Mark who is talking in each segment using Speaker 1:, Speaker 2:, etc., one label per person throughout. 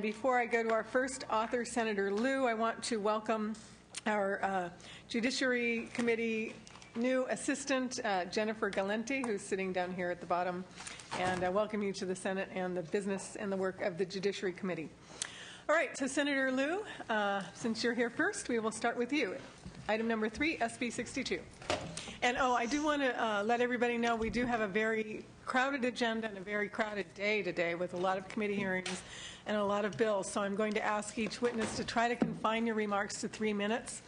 Speaker 1: Before I go to our first author, Senator Liu, I want to welcome our Judiciary Committee new assistant, Jennifer Galenti, who's sitting down here at the bottom, and I welcome you to the Senate and the business and the work of the Judiciary Committee. All right, so Senator Liu, since you're here first, we will start with you. Item number 3, SB 62. And I do want to let everybody know we do have a very crowded agenda and a very crowded day today with a lot of committee hearings and a lot of bills. So I'm going to ask each witness to try to confine your remarks to 3 minutes.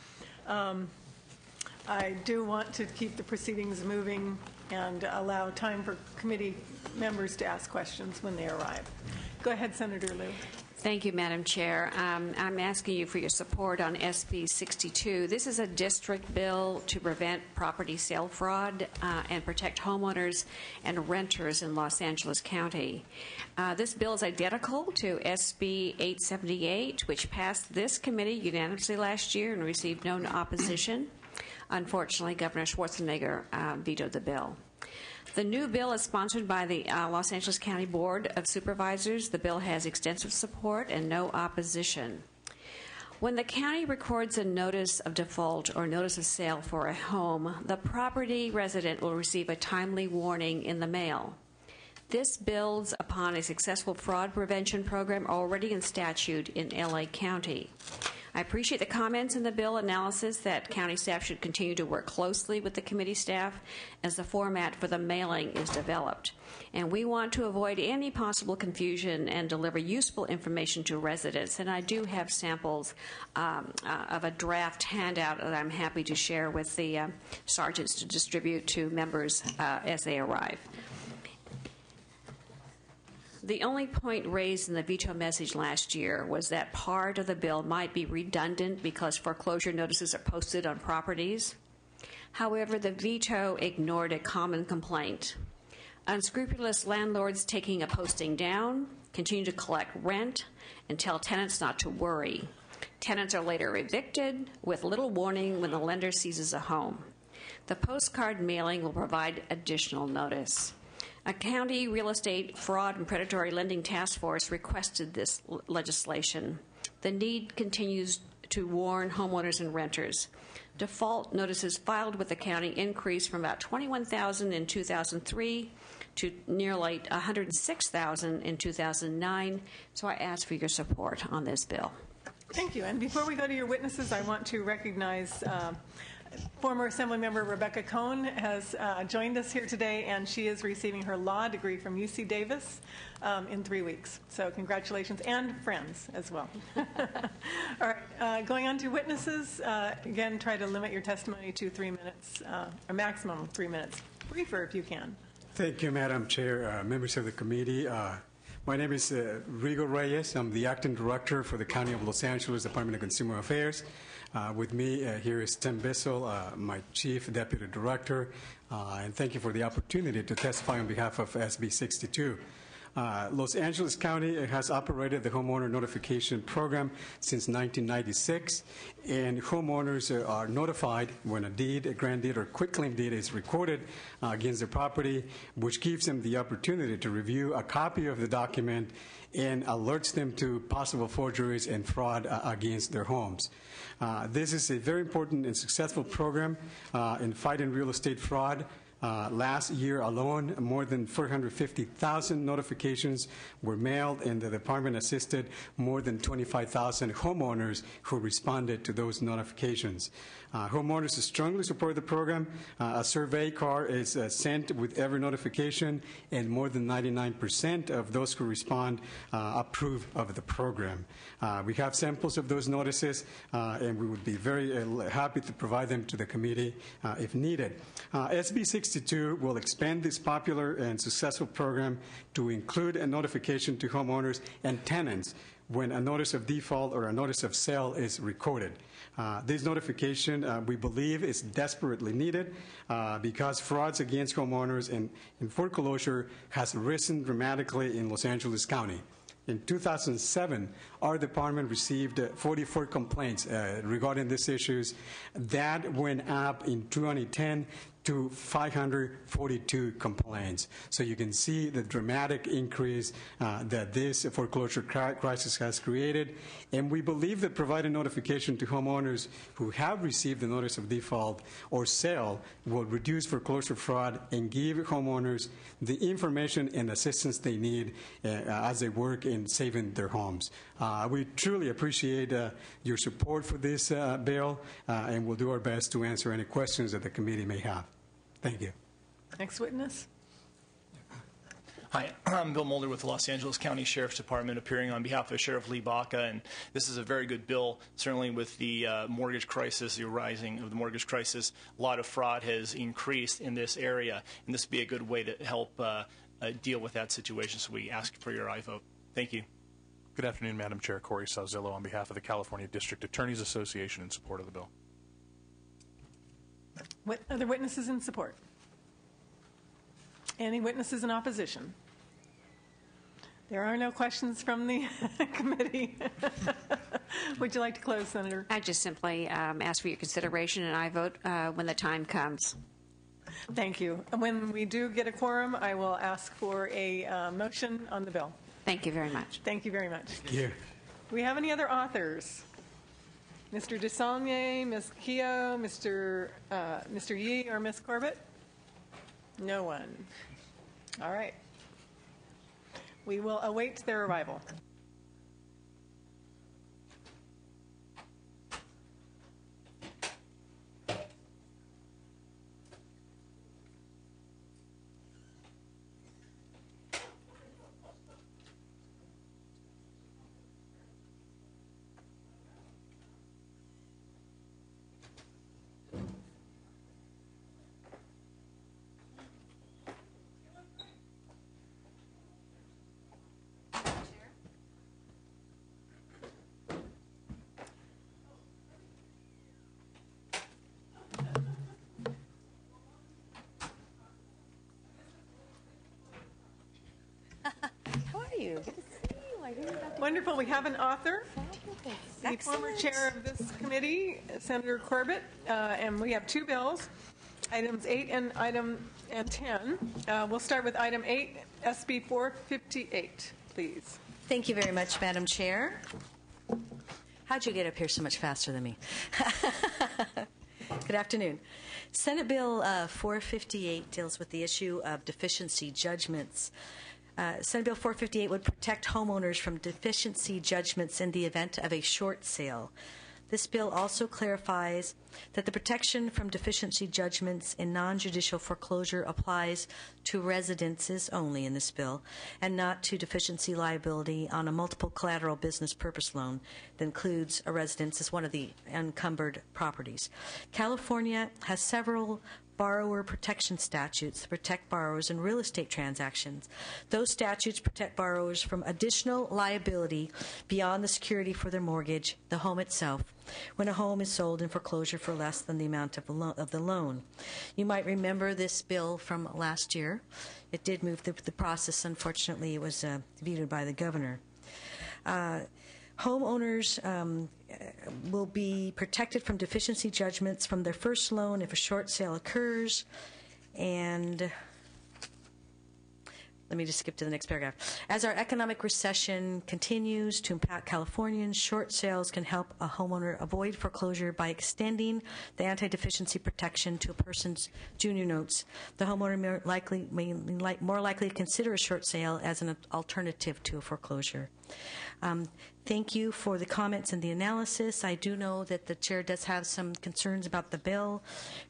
Speaker 1: I do want to keep the proceedings moving and allow time for committee members to ask questions when they arrive. Go ahead, Senator Liu.
Speaker 2: Thank you, Madam Chair. I'm asking you for your support on SB 62. This is a district bill to prevent property sale fraud and protect homeowners and renters in Los Angeles County. This bill is identical to SB 878, which passed this committee unanimously last year and received no opposition. Unfortunately, Governor Schwarzenegger vetoed the bill. The new bill is sponsored by the Los Angeles County Board of Supervisors. The bill has extensive support and no opposition. When the county records a notice of default or notice of sale for a home, the property resident will receive a timely warning in the mail. This builds upon a successful fraud prevention program already in statute in LA County. I appreciate the comments in the bill analysis that county staff should continue to work closely with the committee staff as the format for the mailing is developed. And we want to avoid any possible confusion and deliver useful information to residents. And I do have samples of a draft handout that I'm happy to share with the sergeants to distribute to members as they arrive. The only point raised in the veto message last year was that part of the bill might be redundant because foreclosure notices are posted on properties. However, the veto ignored a common complaint. Unscrupulous landlords taking a posting down, continue to collect rent, and tell tenants not to worry. Tenants are later evicted with little warning when the lender seizes a home. The postcard mailing will provide additional notice. A county real estate fraud and predatory lending task force requested this legislation. The need continues to warn homeowners and renters. Default notices filed with the county increased from about 21,000 in 2003 to nearly 106,000 in 2009. So I ask for your support on this bill.
Speaker 1: Thank you. And before we go to your witnesses, I want to recognize former Assemblymember Rebecca Cohn has joined us here today, and she is receiving her law degree from UC Davis in 3 weeks. So congratulations, and friends as well. All right, going on to witnesses. Again, try to limit your testimony to 3 minutes, or maximum 3 minutes. Briefer if you can.
Speaker 3: Thank you, Madam Chair, members of the committee. My name is Rigo Reyes. I'm the Acting Director for the County of Los Angeles Department of Consumer Affairs. With me here is Tim Bissell, my Chief Deputy Director, and thank you for the opportunity to testify on behalf of SB 62. Los Angeles County has operated the homeowner notification program since 1996, and homeowners are notified when a deed, a grand deed, or quitclaim deed is recorded against their property, which gives them the opportunity to review a copy of the document and alerts them to possible forgeries and fraud against their homes. This is a very important and successful program in fighting real estate fraud. Last year alone, more than 450,000 notifications were mailed, and the department assisted more than 25,000 homeowners who responded to those notifications. Homeowners strongly support the program. A survey card is sent with every notification, and more than 99% of those who respond approve of the program. We have samples of those notices, and we would be very happy to provide them to the committee if needed. SB 62 will expand this popular and successful program to include a notification to homeowners and tenants when a notice of default or a notice of sale is recorded. This notification, we believe, is desperately needed because frauds against homeowners and foreclosure has risen dramatically in Los Angeles County. In 2007, our department received 44 complaints regarding these issues. That went up in 2010 to 542 complaints. So you can see the dramatic increase that this foreclosure crisis has created. And we believe that providing notification to homeowners who have received the notice of default or sale will reduce foreclosure fraud and give homeowners the information and assistance they need as they work in saving their homes. We truly appreciate your support for this bill, and we'll do our best to answer any questions that the committee may have. Thank you.
Speaker 1: Next witness.
Speaker 4: Hi, I'm Bill Mulder with the Los Angeles County Sheriff's Department, appearing on behalf of Sheriff Lee Baca, and this is a very good bill. Certainly with the mortgage crisis, the rising of the mortgage crisis, a lot of fraud has increased in this area, and this would be a good way to help deal with that situation, so we ask for your aye vote. Thank you.
Speaker 5: Good afternoon, Madam Chair. Corey Salzillo on behalf of the California District Attorneys Association in support of the bill.
Speaker 1: What other witnesses in support? Any witnesses in opposition? There are no questions from the committee. Would you like to close, Senator?
Speaker 2: I just simply ask for your consideration, and I vote when the time comes.
Speaker 1: Thank you. When we do get a quorum, I will ask for a motion on the bill.
Speaker 2: Thank you very much.
Speaker 1: Thank you very much.
Speaker 3: Thank you.
Speaker 1: Do we have any other authors? Mr. Desaulnier, Ms. Keogh, Mr. Yee, or Ms. Corbett? No one. All right. We will await their arrival. Wonderful. We have an author, the former chair of this committee, Senator Corbett, and we have two bills, items 8 and 10. We'll start with item 8, SB 458, please.
Speaker 6: Thank you very much, Madam Chair. How'd you get up here so much faster than me? Good afternoon. Senate Bill 458 deals with the issue of deficiency judgments. Senate Bill 458 would protect homeowners from deficiency judgments in the event of a short sale. This bill also clarifies that the protection from deficiency judgments in non-judicial foreclosure applies to residences only in this bill, and not to deficiency liability on a multiple collateral business purpose loan that includes a residence as one of the encumbered properties. California has several borrower protection statutes that protect borrowers in real estate transactions. Those statutes protect borrowers from additional liability beyond the security for their mortgage, the home itself, when a home is sold in foreclosure for less than the amount of the loan. You might remember this bill from last year. It did move through the process. Unfortunately, it was vetoed by the governor. Homeowners will be protected from deficiency judgments from their first loan if a short sale occurs. And let me just skip to the next paragraph. As our economic recession continues to impact Californians, short sales can help a homeowner avoid foreclosure by extending the anti-deficiency protection to a person's junior notes. The homeowner may more likely to consider a short sale as an alternative to a foreclosure. Thank you for the comments and the analysis. I do know that the chair does have some concerns about the bill.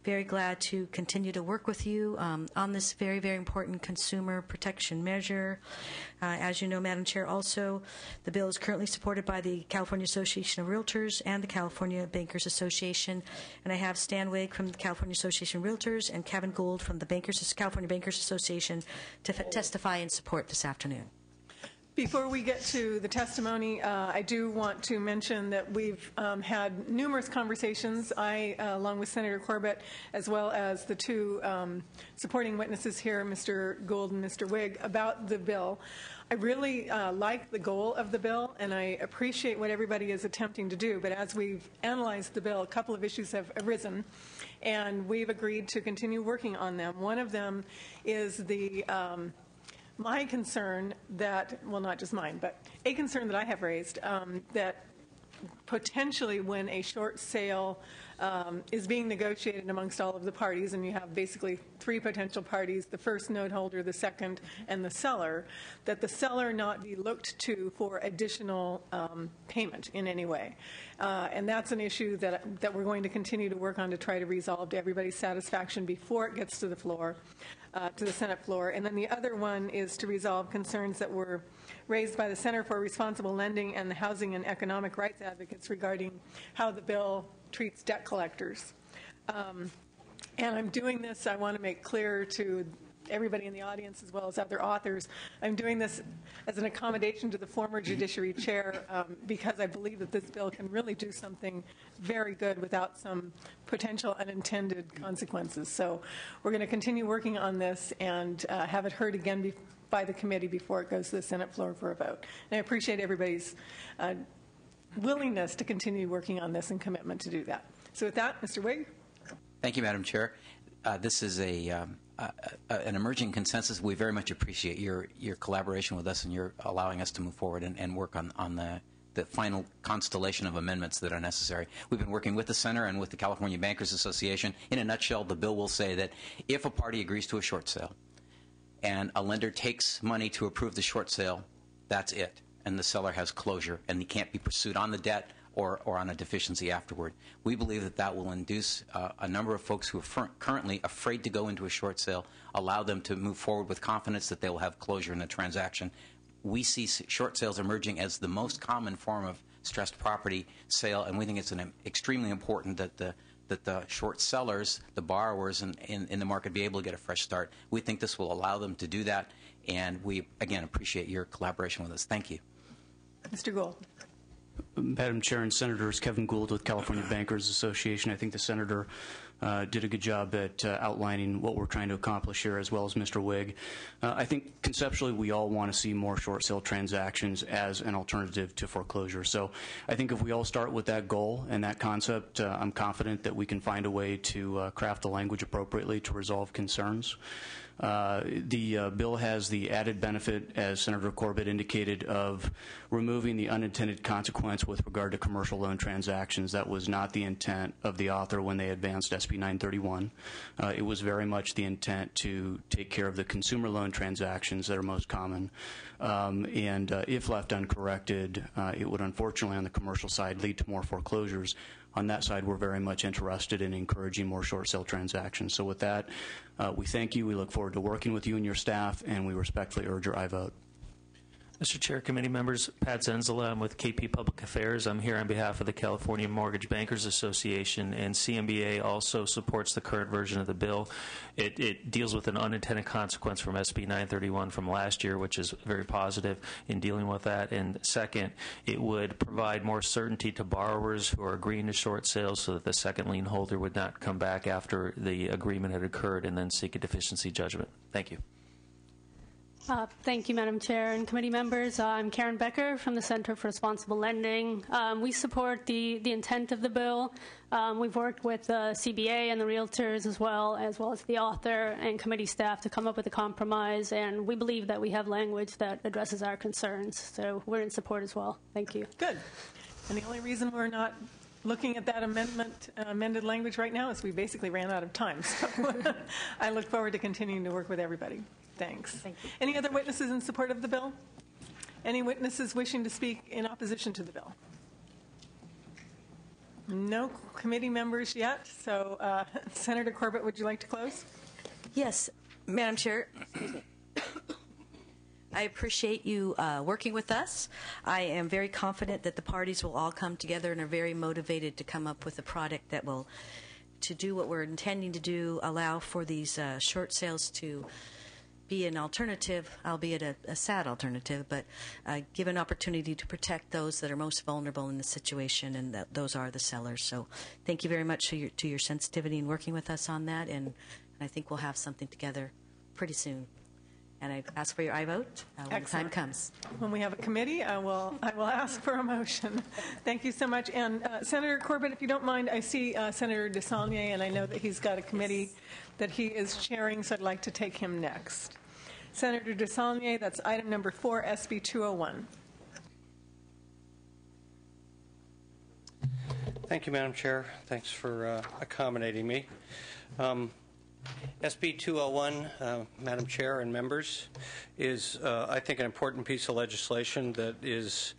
Speaker 6: Very glad to continue to work with you on this very, very important consumer protection measure. As you know, Madam Chair, also, the bill is currently supported by the California Association of Realtors and the California Bankers Association. And I have Stan Wigg from the California Association of Realtors and Kevin Gould from the California Bankers Association to testify in support this afternoon.
Speaker 1: Before we get to the testimony, I do want to mention that we've had numerous conversations, I, along with Senator Corbett, as well as the two supporting witnesses here, Mr. Gould and Mr. Wigg, about the bill. I really like the goal of the bill, and I appreciate what everybody is attempting to do. But as we've analyzed the bill, a couple of issues have arisen, and we've agreed to continue working on them. One of them is the my concern that, well, not just mine, but a concern that I have raised, that potentially when a short sale is being negotiated amongst all of the parties, and you have basically three potential parties, the first note holder, the second, and the seller, that the seller not be looked to for additional payment in any way. And that's an issue that we're going to continue to work on to try to resolve to everybody's satisfaction before it gets to the floor, to the Senate floor. And then the other one is to resolve concerns that were raised by the Center for Responsible Lending and the Housing and Economic Rights Advocates regarding how the bill treats debt collectors. And I'm doing this, I want to make clear to everybody in the audience as well as other authors, I'm doing this as an accommodation to the former Judiciary Chair because I believe that this bill can really do something very good without some potential unintended consequences. So we're going to continue working on this and have it heard again by the committee before it goes to the Senate floor for a vote. And I appreciate everybody's willingness to continue working on this and commitment to do that. So with that, Mr. Wigg.
Speaker 7: Thank you, Madam Chair. This is an emerging consensus. We very much appreciate your collaboration with us and your allowing us to move forward and work on the final constellation of amendments that are necessary. We've been working with the Center and with the California Bankers Association. In a nutshell, the bill will say that if a party agrees to a short sale and a lender takes money to approve the short sale, that's it. And the seller has closure, and he can't be pursued on the debt or on a deficiency afterward. We believe that that will induce a number of folks who are currently afraid to go into a short sale, allow them to move forward with confidence that they will have closure in the transaction. We see short sales emerging as the most common form of stressed property sale, and we think it's extremely important that the short sellers, the borrowers in the market, be able to get a fresh start. We think this will allow them to do that, and we, again, appreciate your collaboration with us. Thank you.
Speaker 1: Mr. Gould.
Speaker 8: Madam Chair and Senators, Kevin Gould with California Bankers Association. I think the Senator did a good job at outlining what we're trying to accomplish here, as well as Mr. Wigg. I think conceptually we all want to see more short sale transactions as an alternative to foreclosure. So I think if we all start with that goal and that concept, I'm confident that we can find a way to craft the language appropriately to resolve concerns. The bill has the added benefit, as Senator Corbett indicated, of removing the unintended consequence with regard to commercial loan transactions. That was not the intent of the author when they advanced SB 931. It was very much the intent to take care of the consumer loan transactions that are most common. And if left uncorrected, it would unfortunately on the commercial side lead to more foreclosures. On that side, we're very much interested in encouraging more short sale transactions. So with that, we thank you. We look forward to working with you and your staff, and we respectfully urge your aye vote.
Speaker 9: Mr. Chair, committee members, Pat Zenzala. I'm with KP Public Affairs. I'm here on behalf of the California Mortgage Bankers Association, and CMBA also supports the current version of the bill. It deals with an unintended consequence from SB 931 from last year, which is very positive in dealing with that. And second, it would provide more certainty to borrowers who are agreeing to short sales so that the second lien holder would not come back after the agreement had occurred and then seek a deficiency judgment. Thank you.
Speaker 10: Thank you, Madam Chair and committee members. I'm Karen Becker from the Center for Responsible Lending. We support the intent of the bill. We've worked with the CBA and the realtors as well as the author and committee staff to come up with a compromise, and we believe that we have language that addresses our concerns. So we're in support as well. Thank you.
Speaker 1: Good. And the only reason we're not looking at that amended language right now is we basically ran out of time. So I look forward to continuing to work with everybody. Thanks.
Speaker 6: Thank you.
Speaker 1: Any other witnesses in support of the bill? Any witnesses wishing to speak in opposition to the bill? No committee members yet. So, Senator Corbett, would you like to close?
Speaker 6: Yes, Madam Chair. Excuse me. I appreciate you working with us. I am very confident that the parties will all come together and are very motivated to come up with a product that will, to do what we're intending to do, allow for these short sales to be an alternative, albeit a sad alternative, but give an opportunity to protect those that are most vulnerable in the situation, and those are the sellers. So thank you very much to your sensitivity in working with us on that, and I think we'll have something together pretty soon. And I ask for your aye vote when the time comes.
Speaker 1: When we have a committee, I will ask for a motion. Thank you so much. And Senator Corbett, if you don't mind, I see Senator DeSaulnier, and I know that he's got a committee that he is chairing, so I'd like to take him next. Senator DeSaulnier, that's item number 4, SB 201.
Speaker 11: Thank you, Madam Chair. Thanks for accommodating me. SB 201, Madam Chair and members, is, I think, an important piece of legislation that is,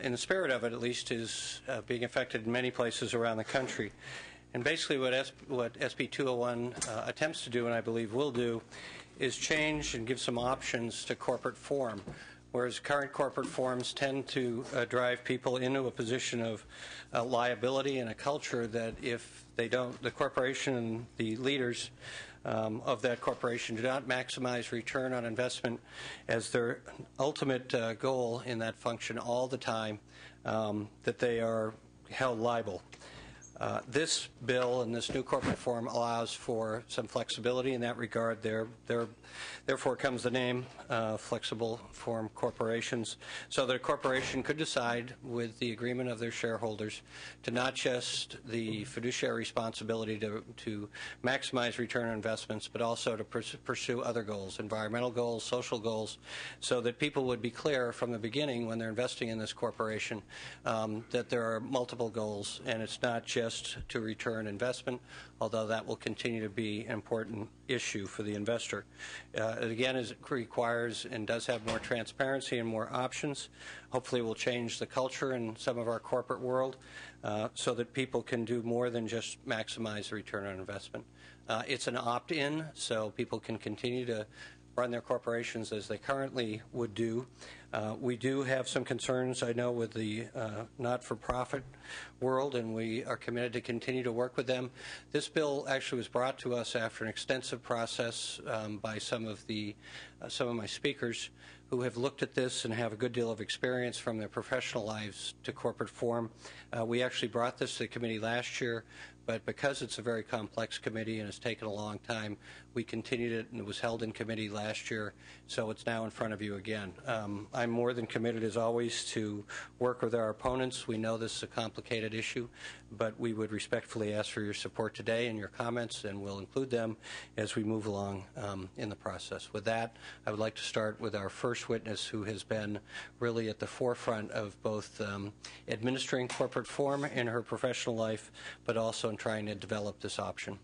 Speaker 11: in the spirit of it at least, is being affected in many places around the country. And basically what SB 201 attempts to do, and I believe will do, is change and give some options to corporate form. Whereas current corporate forms tend to drive people into a position of liability and a culture that if they don't, the corporation and the leaders of that corporation do not maximize return on investment as their ultimate goal in that function all the time, that they are held liable. This bill and this new corporate form allows for some flexibility in that regard. Therefore comes the name Flexible Form Corporations, so that a corporation could decide with the agreement of their shareholders to not just the fiduciary responsibility to maximize return on investments, but also to pursue other goals, environmental goals, social goals, so that people would be clear from the beginning when they're investing in this corporation that there are multiple goals, and it's not just to return investment, although that will continue to be an important issue for the investor. Again, it requires and does have more transparency and more options. Hopefully it will change the culture in some of our corporate world so that people can do more than just maximize the return on investment. It's an opt-in, so people can continue to run their corporations as they currently would do. We do have some concerns, I know, with the not-for-profit world, and we are committed to continue to work with them. This bill actually was brought to us after an extensive process by some of my speakers who have looked at this and have a good deal of experience from their professional lives to corporate form. We actually brought this to the committee last year, but because it's a very complex committee and it's taken a long time, we continued it, and it was held in committee last year, so it's now in front of you again. I'm more than committed, as always, to work with our opponents. We know this is a complicated issue, but we would respectfully ask for your support today and your comments, and we'll include them as we move along in the process. With that, I would like to start with our first witness, who has been really at the forefront of both administering corporate form in her professional life, but also in trying to develop this option.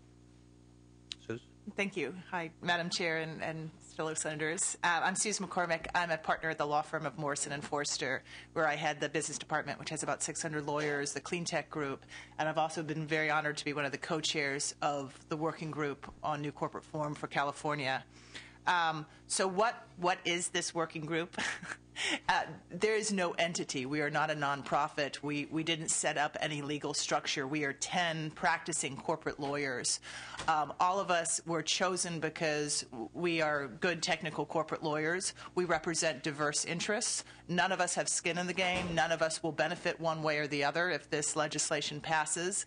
Speaker 11: Suze?
Speaker 12: Thank you. Hi, Madam Chair and fellow senators. I'm Susan McCormick. I'm a partner at the law firm of Morrison & Forster, where I head the business department, which has about 600 lawyers, the Clean Tech Group, and I've also been very honored to be one of the co-chairs of the working group on new corporate form for California. So what is this working group? There is no entity. We are not a nonprofit. We didn't set up any legal structure. We are 10 practicing corporate lawyers. All of us were chosen because we are good technical corporate lawyers. We represent diverse interests. None of us have skin in the game. None of us will benefit one way or the other if this legislation passes.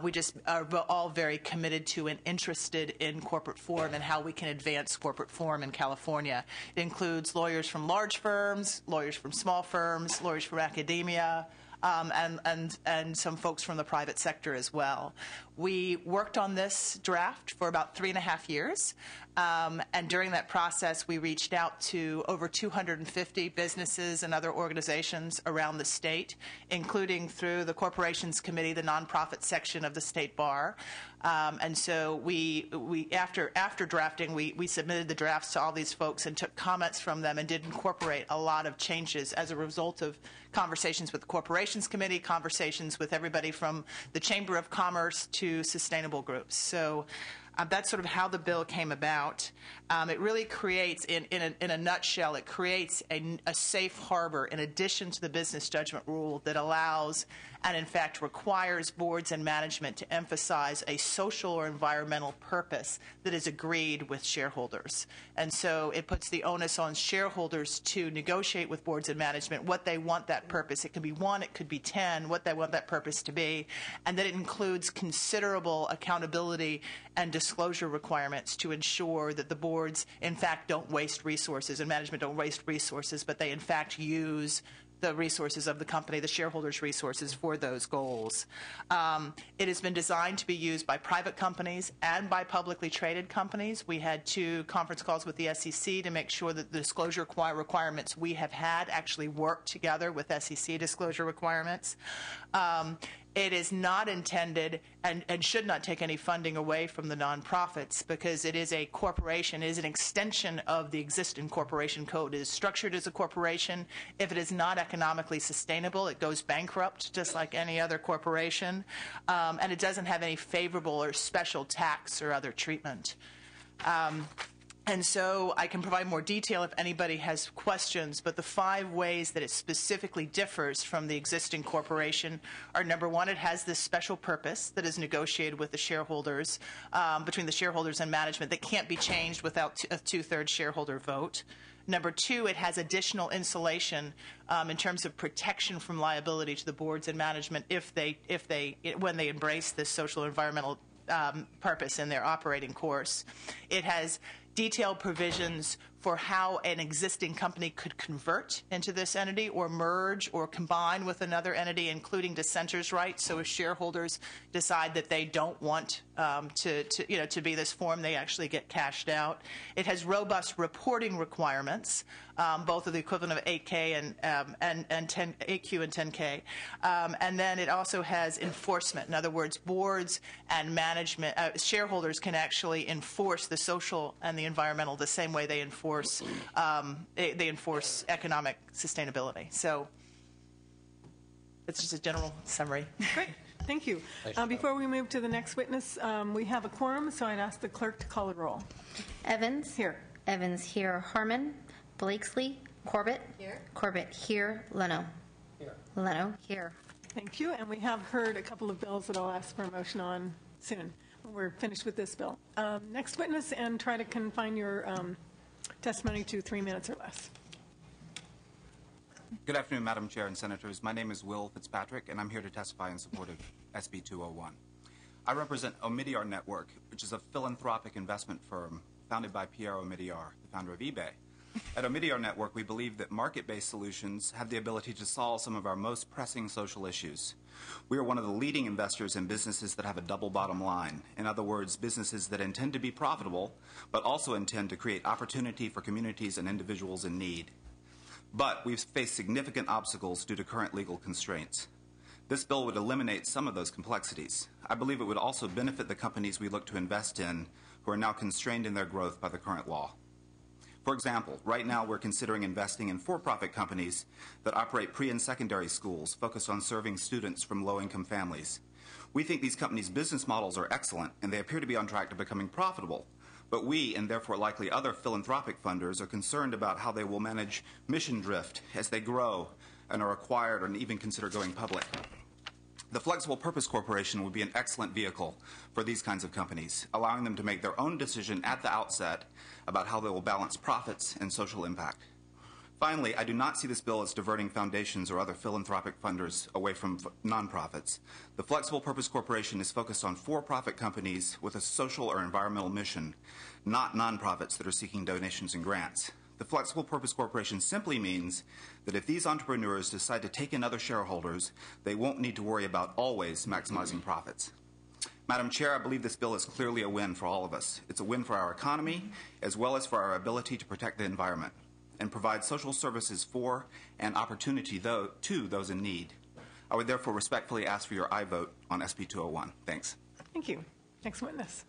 Speaker 12: We just are all very committed to and interested in corporate form and how we can advance corporate form in California. It includes lawyers from large firms, lawyers from small firms, lawyers from academia, and some folks from the private sector as well. We worked on this draft for about 3.5 years, and during that process, we reached out to over 250 businesses and other organizations around the state, including through the Corporations Committee, the nonprofit section of the State Bar. And so we after drafting, we submitted the drafts to all these folks and took comments from them and did incorporate a lot of changes as a result of conversations with the Corporations Committee, conversations with everybody from the Chamber of Commerce to sustainable groups. So That's sort of how the bill came about. It really creates, in a nutshell, it creates a safe harbor in addition to the business judgment rule that allows and, in fact, requires boards and management to emphasize a social or environmental purpose that is agreed with shareholders. And so it puts the onus on shareholders to negotiate with boards and management what they want that purpose. It could be 1, it could be 10, what they want that purpose to be, and that it includes considerable accountability and disclosure requirements to ensure that the boards, in fact, don't waste resources and management don't waste resources, but they, in fact, use the resources of the company, the shareholders' resources, for those goals. It has been designed to be used by private companies and by publicly traded companies. We had 2 conference calls with the SEC to make sure that the disclosure requirements we have had actually work together with SEC disclosure requirements. It is not intended and should not take any funding away from the nonprofits because it is a corporation. It is an extension of the existing corporation code. It is structured as a corporation. If it is not economically sustainable, it goes bankrupt just like any other corporation. And it doesn't have any favorable or special tax or other treatment. And so I can provide more detail if anybody has questions, but the 5 ways that it specifically differs from the existing corporation are, number 1, it has this special purpose that is negotiated with the shareholders, between the shareholders and management, that can't be changed without a 2/3 shareholder vote. Number 2, it has additional insulation in terms of protection from liability to the boards and management when they embrace this social and environmental purpose in their operating course. It has detailed provisions for how an existing company could convert into this entity or merge or combine with another entity, including dissenters' rights. So if shareholders decide that they don't want to be this form, they actually get cashed out. It has robust reporting requirements, both of the equivalent of 8K and 8Q and 10K. And then it also has enforcement. In other words, boards and management, shareholders can actually enforce the social and the environmental the same way they enforce economic sustainability. So it's just a general summary.
Speaker 1: Great. Thank you. Before we move to the next witness, we have a quorum, so I'd ask the clerk to call the roll.
Speaker 13: Evans.
Speaker 1: Here.
Speaker 13: Evans here. Harmon. Blakesley. Corbett.
Speaker 12: Here.
Speaker 13: Corbett here. Leno.
Speaker 12: Here.
Speaker 13: Leno here.
Speaker 1: Thank you. And we have heard a couple of bills that I'll ask for a motion on soon when we're finished with this bill. Next witness, and try to confine your testimony to 3 minutes or less.
Speaker 14: Good afternoon, Madam Chair and Senators. My name is Will Fitzpatrick, and I'm here to testify in support of SB 201. I represent Omidyar Network, which is a philanthropic investment firm founded by Pierre Omidyar, the founder of eBay. At Omidyar Network, we believe that market-based solutions have the ability to solve some of our most pressing social issues. We are one of the leading investors in businesses that have a double bottom line. In other words, businesses that intend to be profitable, but also intend to create opportunity for communities and individuals in need. But we've faced significant obstacles due to current legal constraints. This bill would eliminate some of those complexities. I believe it would also benefit the companies we look to invest in who are now constrained in their growth by the current law. For example, right now we're considering investing in for-profit companies that operate pre- and secondary schools focused on serving students from low-income families. We think these companies' business models are excellent and they appear to be on track to becoming profitable. But we, and therefore likely other philanthropic funders, are concerned about how they will manage mission drift as they grow and are acquired and even consider going public. The Flexible Purpose Corporation would be an excellent vehicle for these kinds of companies, allowing them to make their own decision at the outset about how they will balance profits and social impact. Finally, I do not see this bill as diverting foundations or other philanthropic funders away from nonprofits. The Flexible Purpose Corporation is focused on for-profit companies with a social or environmental mission, not nonprofits that are seeking donations and grants. The Flexible Purpose Corporation simply means that if these entrepreneurs decide to take in other shareholders, they won't need to worry about always maximizing profits. Madam Chair, I believe this bill is clearly a win for all of us. It's a win for our economy, as well as for our ability to protect the environment and provide social services for and opportunity to those in need. I would therefore respectfully ask for your aye vote on SB 201. Thanks.
Speaker 1: Thank you. Next witness.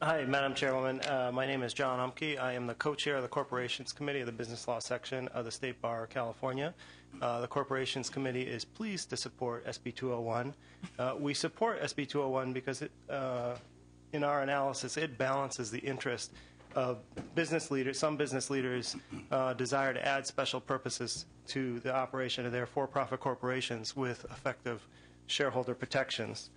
Speaker 15: Hi, Madam Chairwoman. My name is John Umke. I am the co-chair of the Corporations Committee of the Business Law Section of the State Bar of California. The Corporations Committee is pleased to support SB 201. We support SB 201 because in our analysis, it balances the interest of business leaders. Some business leaders desire to add special purposes to the operation of their for-profit corporations with effective shareholder protections.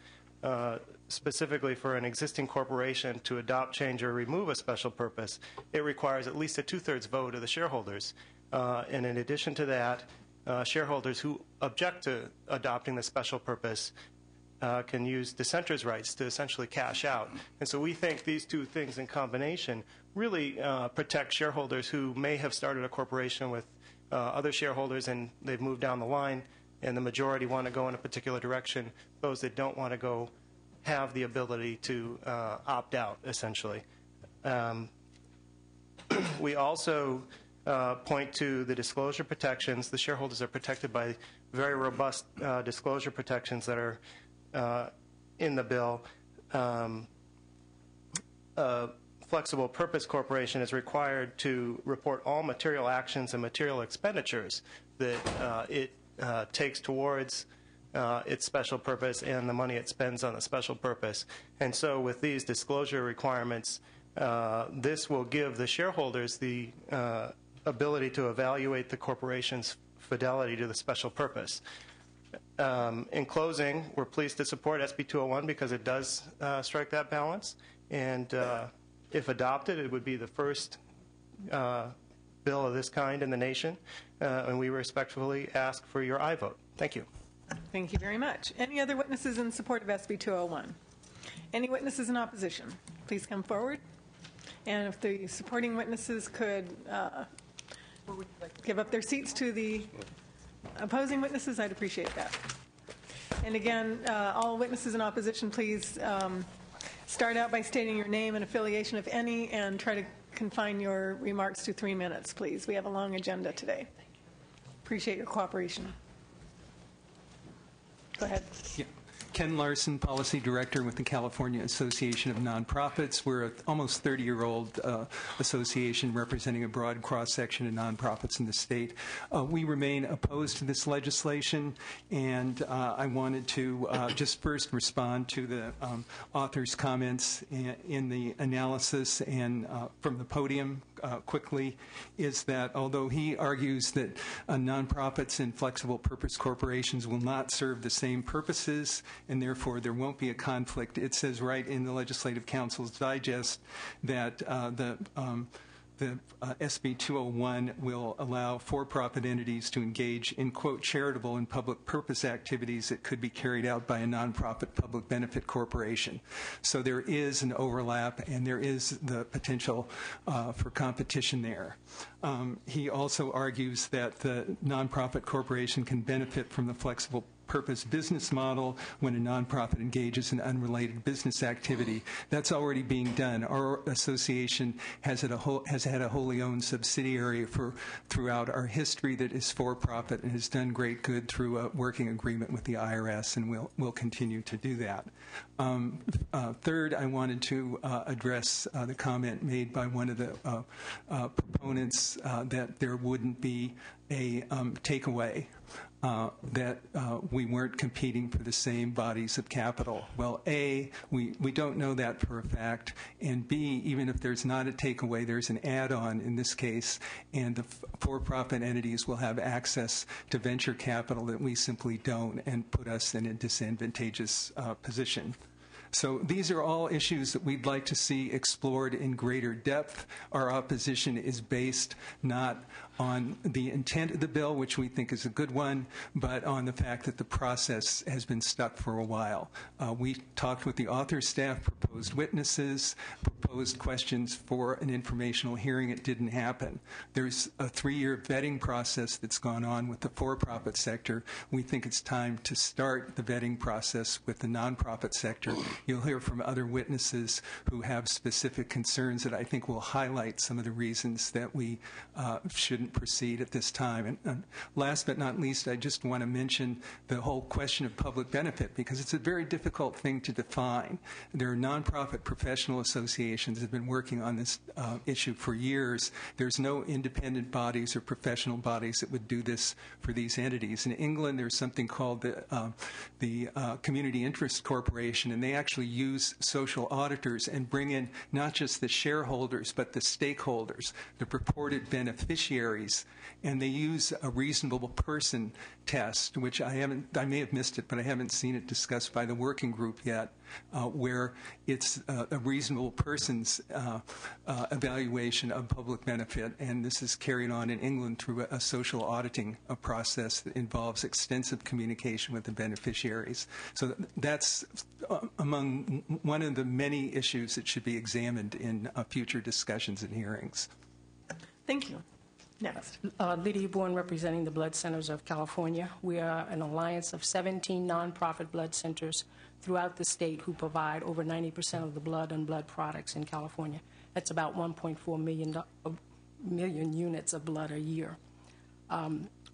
Speaker 15: Specifically, for an existing corporation to adopt, change, or remove a special purpose, it requires at least a 2/3 vote of the shareholders. And in addition to that, shareholders who object to adopting the special purpose can use dissenters' rights to essentially cash out. And so we think these two things in combination really protect shareholders who may have started a corporation with other shareholders and they've moved down the line and the majority want to go in a particular direction. Those that don't want to go have the ability to opt out, essentially. We also point to the disclosure protections. The shareholders are protected by very robust disclosure protections that are in the bill. Flexible Purpose Corporation is required to report all material actions and material expenditures that it takes towards its special purpose and the money it spends on the special purpose. And so with these disclosure requirements, this will give the shareholders the ability to evaluate the corporation's fidelity to the special purpose. In closing, we're pleased to support SB 201 because it does strike that balance. And if adopted, it would be the first bill of this kind in the nation. And we respectfully ask for your aye vote. Thank you.
Speaker 1: Thank you very much. Any other witnesses in support of SB 201? Any witnesses in opposition? Please come forward. And if the supporting witnesses could give up their seats to the opposing witnesses, I'd appreciate that. And again, all witnesses in opposition, please start out by stating your name and affiliation, if any, and try to confine your remarks to 3 minutes, please. We have a long agenda today. Appreciate your cooperation. Go ahead.
Speaker 16: Yeah. Ken Larson, Policy Director with the California Association of Nonprofits. We're an almost 30-year-old association representing a broad cross-section of nonprofits in the state. We remain opposed to this legislation, and I wanted to just first respond to the author's comments in the analysis and from the podium quickly, is that although he argues that nonprofits and flexible purpose corporations will not serve the same purposes and therefore there won't be a conflict, it says right in the Legislative Council's digest that the SB 201 will allow for-profit entities to engage in, quote, charitable and public purpose activities that could be carried out by a nonprofit public benefit corporation. So there is an overlap and there is the potential for competition there. He also argues that the nonprofit corporation can benefit from the flexible purpose business model when a nonprofit engages in unrelated business activity. That's already being done. Our association has had a wholly owned subsidiary throughout our history that is for-profit and has done great good through a working agreement with the IRS, and we'll continue to do that. Third, I wanted to address the comment made by one of the proponents that there wouldn't be a takeaway. That we weren't competing for the same bodies of capital. Well, A, we don't know that for a fact, and B, even if there's not a takeaway, there's an add-on in this case, and the for-profit entities will have access to venture capital that we simply don't and put us in a disadvantageous position. So these are all issues that we'd like to see explored in greater depth. Our opposition is based not on the intent of the bill, which we think is a good one, but on the fact that the process has been stuck for a while. We talked with the author's staff, proposed witnesses, proposed questions for an informational hearing. It didn't happen. There's a 3-year vetting process that's gone on with the for-profit sector. We think it's time to start the vetting process with the nonprofit sector. You'll hear from other witnesses who have specific concerns that I think will highlight some of the reasons that we shouldn't proceed at this time. And last but not least, I just want to mention the whole question of public benefit, because it's a very difficult thing to define. There are nonprofit professional associations associations have been working on this issue for years. There's no independent bodies or professional bodies that would do this for these entities. In England, there's something called the Community Interest Corporation, and they actually use social auditors and bring in not just the shareholders, but the stakeholders, the purported beneficiaries, and they use a reasonable person test, which I may have missed it, but I haven't seen it discussed by the working group yet, where it's a reasonable person's evaluation of public benefit, and this is carried on in England through a social auditing process that involves extensive communication with the beneficiaries. So that's among one of the many issues that should be examined in future discussions and hearings.
Speaker 1: Thank you. Next.
Speaker 17: Lydia Bourne, representing the Blood Centers of California. We are an alliance of 17 nonprofit blood centers throughout the state who provide over 90% of the blood and blood products in California. That's about 1.4 million units of blood a year.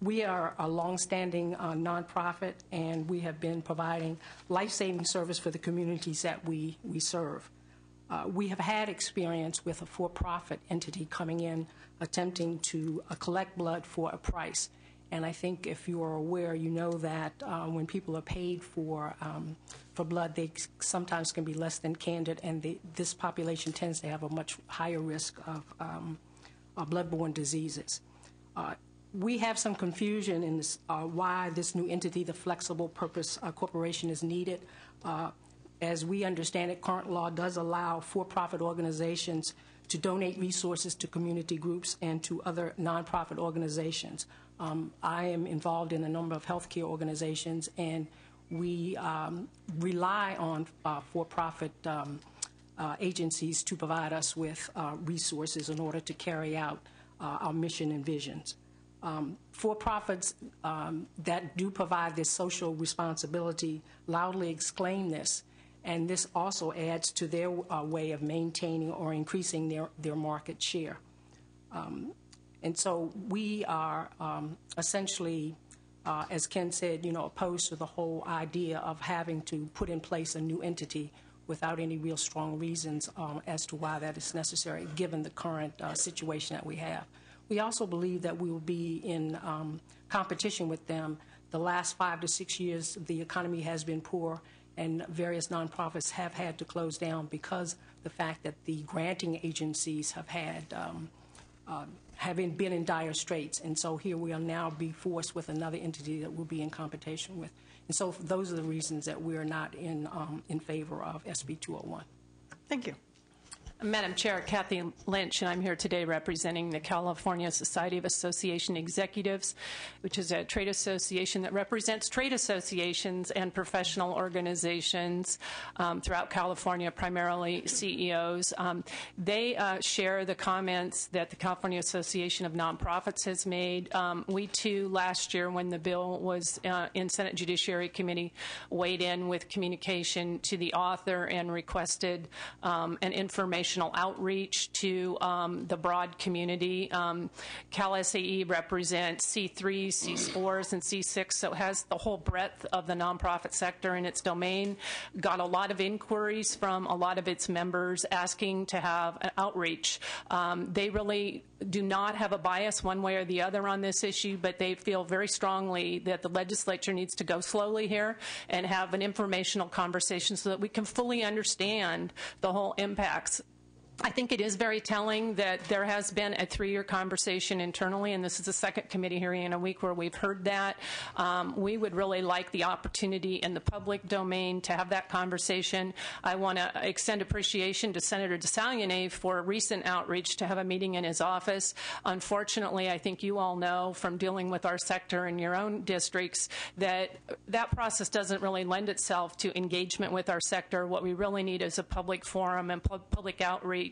Speaker 17: We are a longstanding nonprofit, and we have been providing life-saving service for the communities that we serve. We have had experience with a for-profit entity coming in attempting to collect blood for a price. And I think if you are aware, you know that when people are paid for blood, they sometimes can be less than candid, and this population tends to have a much higher risk of bloodborne diseases. We have some confusion in this, why this new entity, the Flexible Purpose Corporation, is needed. As we understand it, current law does allow for-profit organizations to donate resources to community groups and to other nonprofit organizations. I am involved in a number of healthcare organizations, and we rely on for-profit agencies to provide us with resources in order to carry out our mission and visions. For-profits that do provide this social responsibility loudly exclaim this, and this also adds to their way of maintaining or increasing their market share. And so we are essentially, as Ken said, opposed to the whole idea of having to put in place a new entity without any real strong reasons as to why that is necessary, given the current situation that we have. We also believe that we will be in competition with them. The last 5 to 6 years, the economy has been poor, and various nonprofits have had to close down because the fact that the granting agencies have had been in dire straits. And so here we will now be forced with another entity that we'll be in competition with. And so those are the reasons that we are not in favor of SB 201.
Speaker 1: Thank you.
Speaker 18: Madam Chair, Kathy Lynch, and I'm here today representing the California Society of Association Executives, which is a trade association that represents trade associations and professional organizations throughout California, primarily CEOs. They share the comments that the California Association of Nonprofits has made. We, too, last year when the bill was in Senate Judiciary Committee, weighed in with communication to the author and requested an informational outreach to the broad community. Cal SAE represents C3s, C4s, and C6, so it has the whole breadth of the nonprofit sector in its domain. Got a lot of inquiries from a lot of its members asking to have an outreach. They really do not have a bias one way or the other on this issue, but they feel very strongly that the legislature needs to go slowly here and have an informational conversation so that we can fully understand the whole impacts. I think it is very telling that there has been a 3-year conversation internally, and this is the second committee hearing in a week where we've heard that. We would really like the opportunity in the public domain to have that conversation. I want to extend appreciation to Senator DeSaulnier for a recent outreach to have a meeting in his office. Unfortunately, I think you all know from dealing with our sector in your own districts that that process doesn't really lend itself to engagement with our sector. What we really need is a public forum and public outreach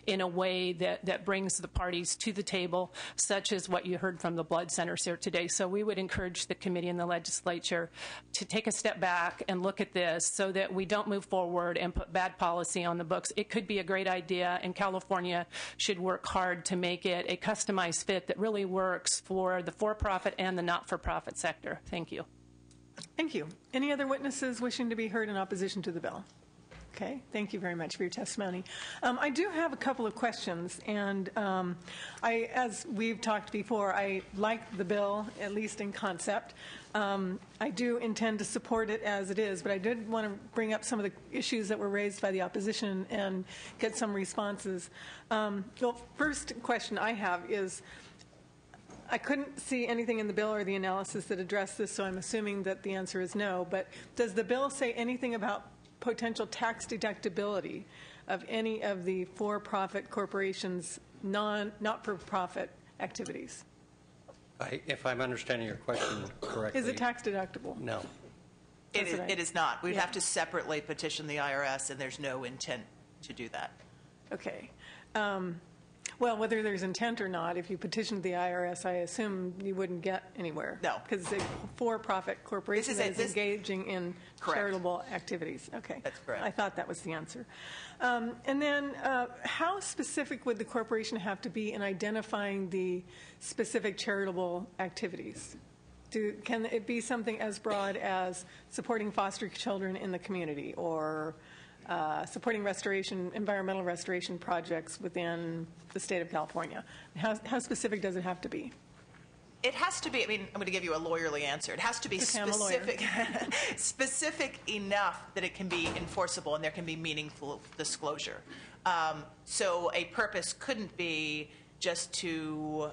Speaker 18: in a way that brings the parties to the table, such as what you heard from the blood centers here today. So we would encourage the committee and the legislature to take a step back and look at this so that we don't move forward and put bad policy on the books. It could be a great idea, and California should work hard to make it a customized fit that really works for the for-profit and the not-for-profit sector. Thank you.
Speaker 1: Thank you. Any other witnesses wishing to be heard in opposition to the bill? Okay, thank you very much for your testimony. I do have a couple of questions, and as we've talked before, I like the bill, at least in concept. I do intend to support it as it is, but I did want to bring up some of the issues that were raised by the opposition and get some responses. The first question I have is, I couldn't see anything in the bill or the analysis that addressed this, so I'm assuming that the answer is no. But does the bill say anything about potential tax deductibility of any of the for-profit corporations' not-for-profit activities?
Speaker 11: If I'm understanding your question correctly.
Speaker 1: Is it tax deductible?
Speaker 11: No.
Speaker 12: It is not. We'd have to separately petition the IRS, and there's no intent to do that.
Speaker 1: Okay. Well, whether there's intent or not, if you petitioned the IRS, I assume you wouldn't get anywhere.
Speaker 12: No.
Speaker 1: Because it's a for-profit corporation that is engaging in charitable activities. Okay.
Speaker 12: That's correct.
Speaker 1: I thought that was the answer. And then how specific would the corporation have to be in identifying the specific charitable activities? Can it be something as broad as supporting foster children in the community, or supporting environmental restoration projects within the state of California? How specific does it have to be?
Speaker 12: It has to be, I'm going to give you a lawyerly answer. It has to be specific, specific enough that it can be enforceable and there can be meaningful disclosure. So a purpose couldn't be just to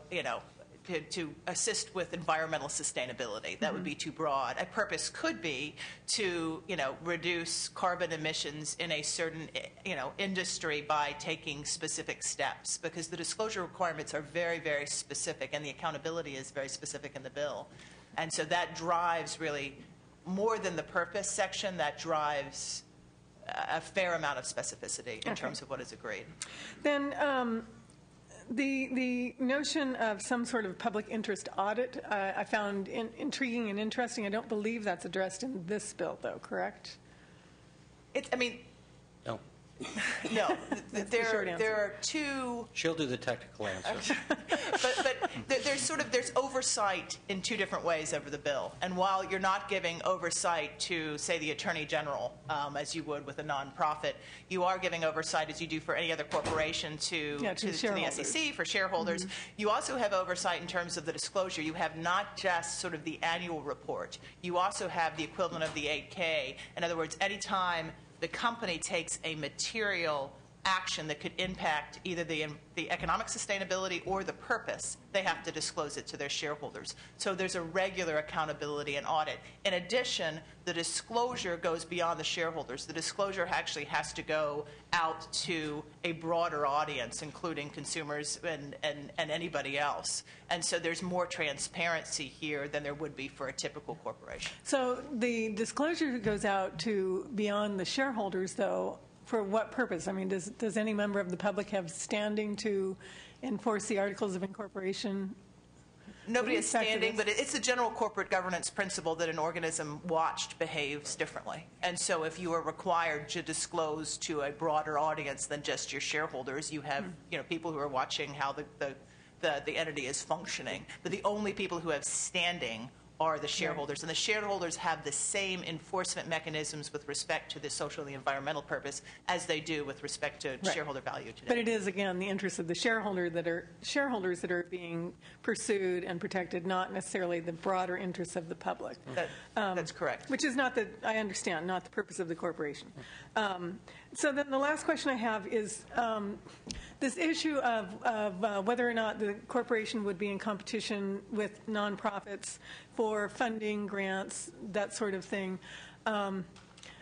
Speaker 12: assist with environmental sustainability. That would be too broad. A purpose could be to, reduce carbon emissions in a certain, industry by taking specific steps, because the disclosure requirements are very, very specific, and the accountability is very specific in the bill. And so that drives really more than the purpose section. That drives a fair amount of specificity in terms of what is agreed.
Speaker 1: Then the notion of some sort of public interest audit, I found intriguing and interesting. I don't believe that's addressed in this bill, though, correct?
Speaker 11: No.
Speaker 12: No. There are two.
Speaker 11: She'll do the technical answer.
Speaker 12: But there's oversight in two different ways over the bill. And while you're not giving oversight to, say, the Attorney General, as you would with a nonprofit, you are giving oversight, as you do for any other corporation, to the SEC, for shareholders. You also have oversight in terms of the disclosure. You have not just sort of the annual report. You also have the equivalent of the 8K. In other words, any time the company takes a material action that could impact either the economic sustainability or the purpose, they have to disclose it to their shareholders. So there's a regular accountability and audit. In addition, the disclosure goes beyond the shareholders. The disclosure actually has to go out to a broader audience, including consumers and anybody else. And so there's more transparency here than there would be for a typical corporation.
Speaker 1: So the disclosure goes out to beyond the shareholders, though. For what purpose? I mean, does any member of the public have standing to enforce the Articles of Incorporation?
Speaker 12: Nobody is standing, but it's a general corporate governance principle that an organism watched behaves differently. And so if you are required to disclose to a broader audience than just your shareholders, you have people who are watching how the entity is functioning. But the only people who have standing are the shareholders. And the shareholders have the same enforcement mechanisms with respect to the social and the environmental purpose as they do with respect to shareholder value today.
Speaker 1: But it is, again, the interests of the shareholders that are being pursued and protected, not necessarily the broader interests of the public.
Speaker 12: That's correct.
Speaker 1: Which is not I understand, not the purpose of the corporation. So then the last question I have is this issue of whether or not the corporation would be in competition with nonprofits for funding, grants, that sort of thing. I'm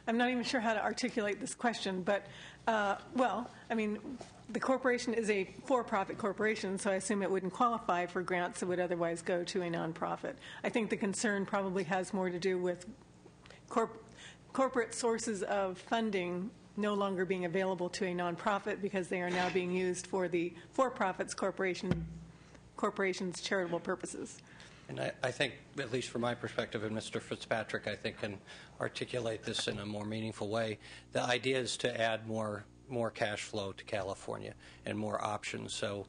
Speaker 1: not even sure how to articulate this question, but, the corporation is a for-profit corporation, so I assume it wouldn't qualify for grants that would otherwise go to a nonprofit. I think the concern probably has more to do with corporate sources of funding no longer being available to a nonprofit because they are now being used for the for-profits corporation's charitable purposes.
Speaker 11: And I think, at least from my perspective, and Mr. Fitzpatrick, I think, can articulate this in a more meaningful way. The idea is to add more cash flow to California and more options. So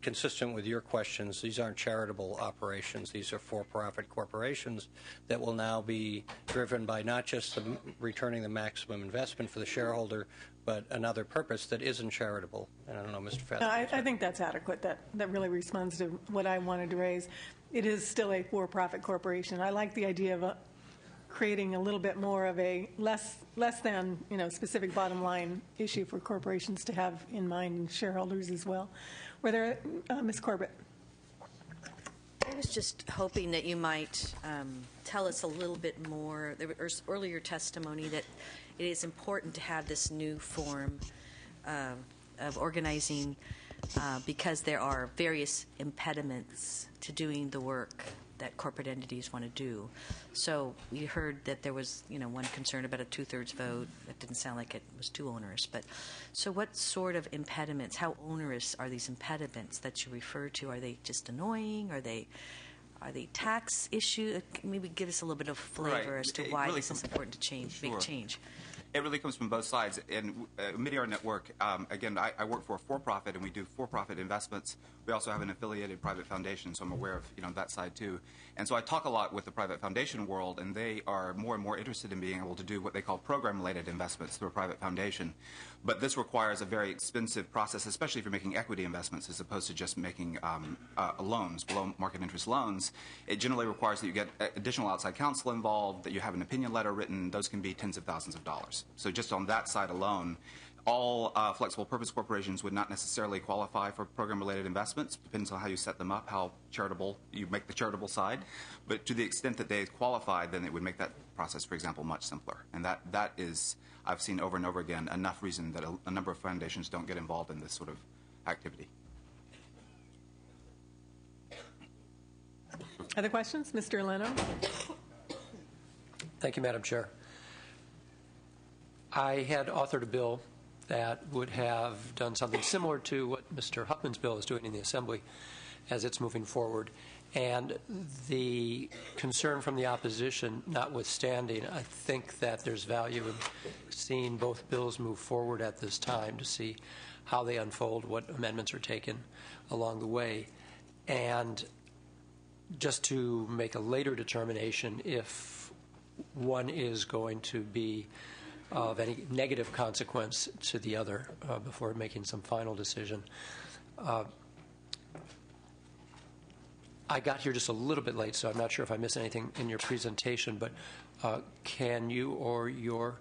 Speaker 11: consistent with your questions, these aren't charitable operations. These are for-profit corporations that will now be driven by not just returning the maximum investment for the shareholder, but another purpose that isn't charitable. And I don't know, Mr. Fetzer.
Speaker 1: No, I think that's adequate. That really responds to what I wanted to raise. It is still a for-profit corporation. I like the idea of creating a little bit more of a less than specific bottom line issue for corporations to have in mind, and shareholders as well. Were there, Ms. Corbett?
Speaker 6: I was just hoping that you might tell us a little bit more. There was earlier testimony that it is important to have this new form of organizing because there are various impediments to doing the work that corporate entities want to do. So we heard that there was, one concern about a 2/3 vote. That didn't sound like it was too onerous. But so what sort of impediments, how onerous are these impediments that you refer to? Are they just annoying? Are they tax issues? Maybe give us a little bit of flavor as to why this is important to make change.
Speaker 14: It really comes from both sides. In Midiar Network, again, I work for a for-profit, and we do for-profit investments. We also have an affiliated private foundation, so I'm aware of that side too. And so I talk a lot with the private foundation world, and they are more and more interested in being able to do what they call program-related investments through a private foundation. But this requires a very expensive process, especially if you're making equity investments as opposed to just making loans, below market interest loans. It generally requires that you get additional outside counsel involved, that you have an opinion letter written. Those can be tens of thousands of dollars. So just on that side alone, all flexible purpose corporations would not necessarily qualify for program-related investments. Depends on how you set them up, how charitable you make the charitable side. But to the extent that they qualify, then it would make that process, for example, much simpler. And that is, I've seen over and over again, enough reason that a number of foundations don't get involved in this sort of activity.
Speaker 1: Other questions? Mr. Leno?
Speaker 19: Thank you, Madam Chair. I had authored a bill that would have done something similar to what Mr. Huffman's bill is doing in the Assembly as it's moving forward. And the concern from the opposition notwithstanding, I think that there's value in seeing both bills move forward at this time to see how they unfold, what amendments are taken along the way, and just to make a later determination if one is going to be of any negative consequence to the other before making some final decision. I got here just a little bit late, so I'm not sure if I missed anything in your presentation, but can you or your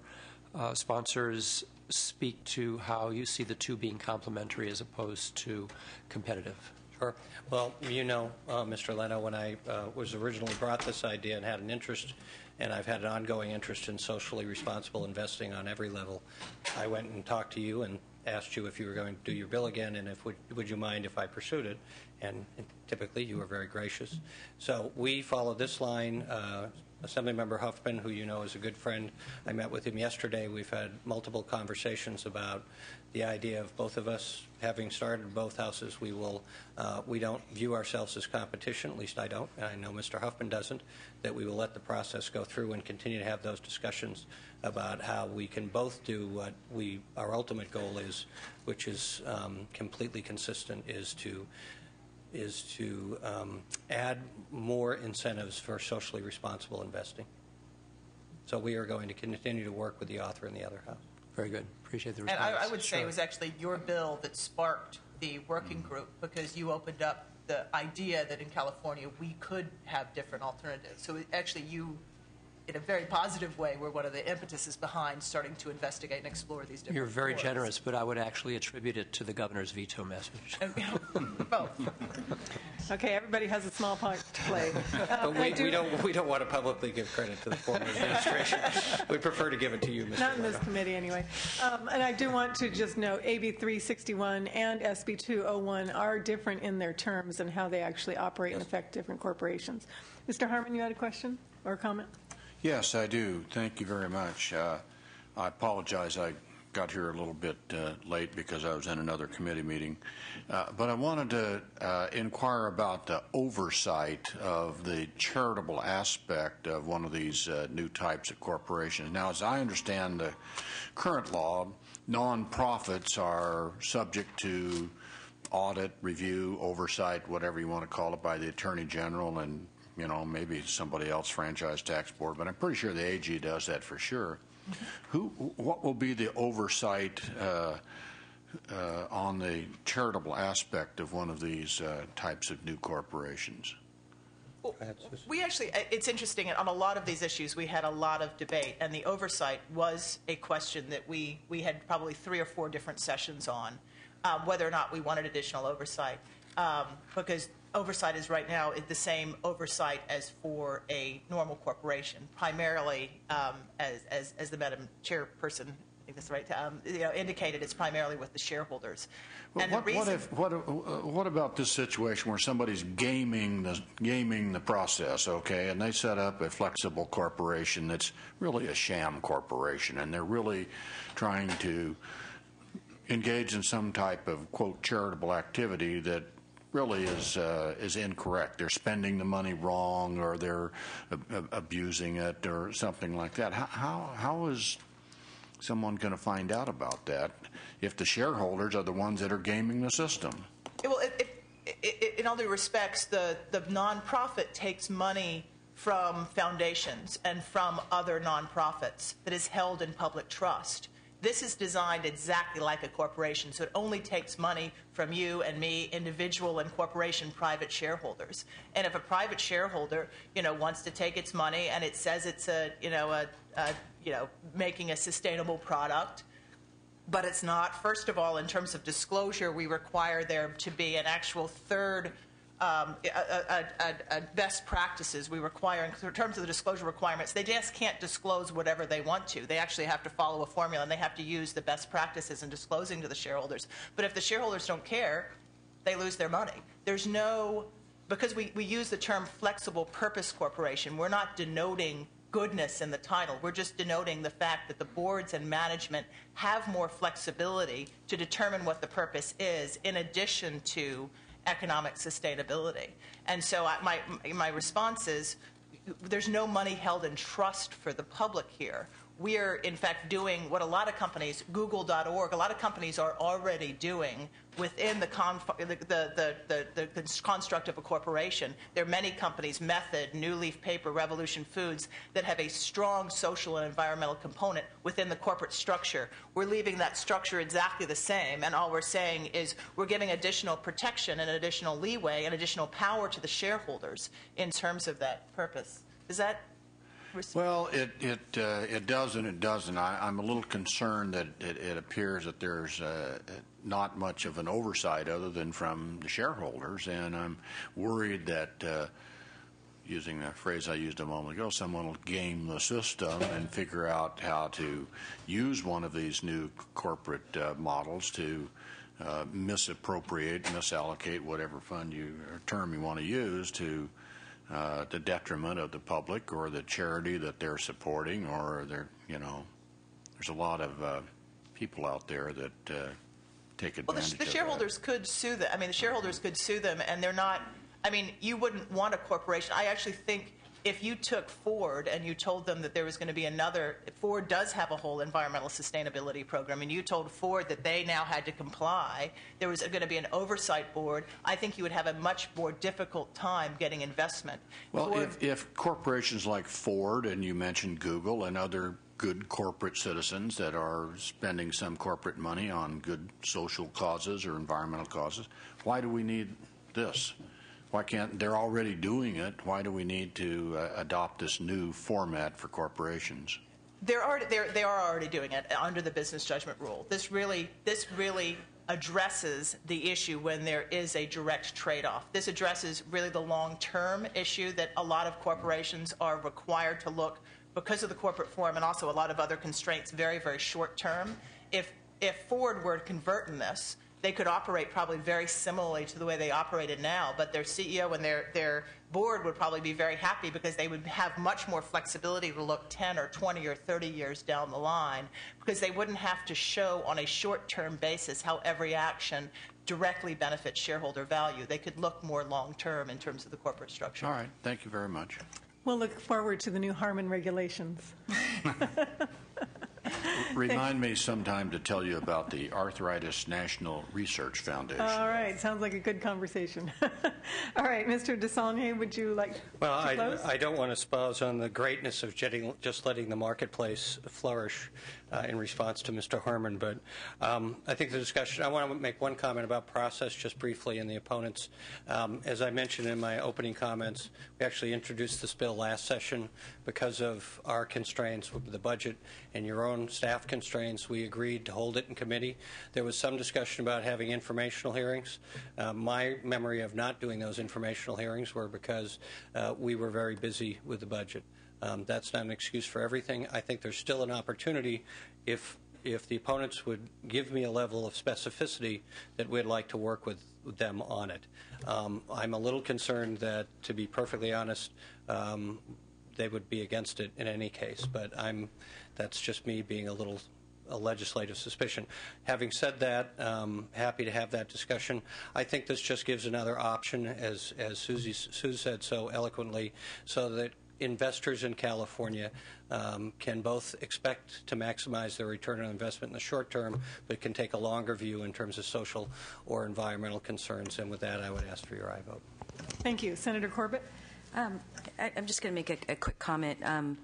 Speaker 19: sponsors speak to how you see the two being complementary as opposed to competitive?
Speaker 11: Sure. Well, Mr. Leno, when I was originally brought this idea and had an interest, and I've had an ongoing interest in socially responsible investing on every level, I went and talked to you and asked you if you were going to do your bill again, and if would you mind if I pursued it? And typically, you were very gracious. So we followed this line. Assemblymember Huffman, who you know is a good friend, I met with him yesterday. We've had multiple conversations about the idea of both of us having started both houses. We don't view ourselves as competition, at least I don't, and I know Mr. Huffman doesn't, that we will let the process go through and continue to have those discussions about how we can both do what our ultimate goal is, which is completely consistent, is to add more incentives for socially responsible investing. So we are going to continue to work with the author in the other house.
Speaker 19: Very good. Appreciate the response.
Speaker 12: And I would say it was actually your bill that sparked the working group, because you opened up the idea that in California we could have different alternatives. So actually you, in a very positive way, were one of the impetuses behind starting to investigate and explore these different
Speaker 19: You're very
Speaker 12: forms.
Speaker 19: generous, but I would actually attribute it to the governor's veto message.
Speaker 12: Both.
Speaker 1: Okay, everybody has a small part to play.
Speaker 11: But we don't want to publicly give credit to the former administration. We prefer to give it to you, Mr.
Speaker 1: Not in this committee, anyway. And I do want to just note, AB 361 and SB 201 are different in their terms and how they actually operate and affect different corporations. Mr. Harmon, you had a question or a comment?
Speaker 20: Yes, I do. Thank you very much. I apologize. I got here a little bit late because I was in another committee meeting. But I wanted to inquire about the oversight of the charitable aspect of one of these new types of corporations. Now, as I understand the current law, nonprofits are subject to audit, review, oversight, whatever you want to call it, by the Attorney General and, you know, maybe somebody else, Franchise Tax Board, but I'm pretty sure the AG does that for sure. What will be the oversight on the charitable aspect of one of these types of new corporations?
Speaker 12: We actually, it's interesting, on a lot of these issues, we had a lot of debate, and the oversight was a question that we had probably 3 or 4 different sessions on, whether or not we wanted additional oversight, because oversight is right now the same oversight as for a normal corporation, primarily, as the Madam Chairperson, I think that's right, indicated, it's primarily with the shareholders.
Speaker 20: Well,
Speaker 12: And
Speaker 20: what about this situation where somebody's gaming the process, okay, and they set up a flexible corporation that's really a sham corporation, and they're really trying to engage in some type of, quote, charitable activity that really is incorrect. They're spending the money wrong, or they're abusing it, or something like that. How is someone going to find out about that if the shareholders are the ones that are gaming the system?
Speaker 12: Well, in all due respects, the nonprofit takes money from foundations and from other nonprofits that is held in public trust. This is designed exactly like a corporation, so it only takes money from you and me, individual and corporation private shareholders. And if a private shareholder, wants to take its money and it says it's making a sustainable product, but it's not. First of all, in terms of disclosure, we require there to be an actual third best practices. We require, in terms of the disclosure requirements, they just can't disclose whatever they want to. They actually have to follow a formula, and they have to use the best practices in disclosing to the shareholders. But if the shareholders don't care, they lose their money. There's no, because we use the term flexible purpose corporation, we're not denoting goodness in the title. We're just denoting the fact that the boards and management have more flexibility to determine what the purpose is, in addition to economic sustainability. And so my response is, there's no money held in trust for the public here. We are, in fact, doing what a lot of companies, Google.org, a lot of companies are already doing within the construct of a corporation. There are many companies, Method, New Leaf Paper, Revolution Foods, that have a strong social and environmental component within the corporate structure. We're leaving that structure exactly the same, and all we're saying is we're giving additional protection and additional leeway and additional power to the shareholders in terms of that purpose. Is that...
Speaker 20: Well, it does and it doesn't. I'm a little concerned that it appears that there's not much of an oversight other than from the shareholders, and I'm worried that, using the phrase I used a moment ago, someone will game the system and figure out how to use one of these new corporate models to misappropriate, misallocate whatever fund or term you want to use to the detriment of the public or the charity that they're supporting, or there's a lot of people out there that take advantage of that.
Speaker 12: The shareholders could sue them. I mean, the shareholders could sue them, and they're not. I mean, you wouldn't want a corporation. I actually think if you took Ford and you told them that there was going to be another, Ford does have a whole environmental sustainability program, and you told Ford that they now had to comply, there was going to be an oversight board, I think you would have a much more difficult time getting investment.
Speaker 20: Well, if corporations like Ford, and you mentioned Google, and other good corporate citizens that are spending some corporate money on good social causes or environmental causes, why do we need this? Why can't they're already doing it? Why do we need to adopt this new format for corporations?
Speaker 12: They are already doing it under the business judgment rule. This really addresses the issue when there is a direct trade-off. This addresses really the long-term issue that a lot of corporations are required to look, because of the corporate form and also a lot of other constraints, very, very short-term. If Ford were to convert in this, they could operate probably very similarly to the way they operated now, but their CEO and their board would probably be very happy because they would have much more flexibility to look 10 or 20 or 30 years down the line, because they wouldn't have to show on a short-term basis how every action directly benefits shareholder value. They could look more long-term in terms of the corporate structure.
Speaker 20: All right. Thank you very much.
Speaker 1: We'll look forward to the new Harmon regulations.
Speaker 20: Remind me sometime to tell you about the Arthritis National Research Foundation.
Speaker 1: All right. Sounds like a good conversation. All right. Mr. Desaulniers, would you like to close?
Speaker 11: I don't want to espouse on the greatness of just letting the marketplace flourish in response to Mr. Harmon, but I think the discussion, I want to make one comment about process just briefly in the opponents. As I mentioned in my opening comments, we actually introduced this bill last session because of our constraints with the budget and your own staff constraints. We agreed to hold it in committee. There was some discussion about having informational hearings. My memory of not doing those informational hearings were because we were very busy with the budget. That's not an excuse for everything. I think there's still an opportunity if the opponents would give me a level of specificity that we'd like to work with them on it. I'm a little concerned that, to be perfectly honest, they would be against it in any case, but that's just me being a legislative suspicion. Having said that, happy to have that discussion. I think this just gives another option, as Sue said so eloquently, so that investors in California can both expect to maximize their return on investment in the short term, but can take a longer view in terms of social or environmental concerns. And with that, I would ask for your aye vote.
Speaker 1: Thank you. Senator Corbett?
Speaker 6: I'm just going to make a quick comment. I'm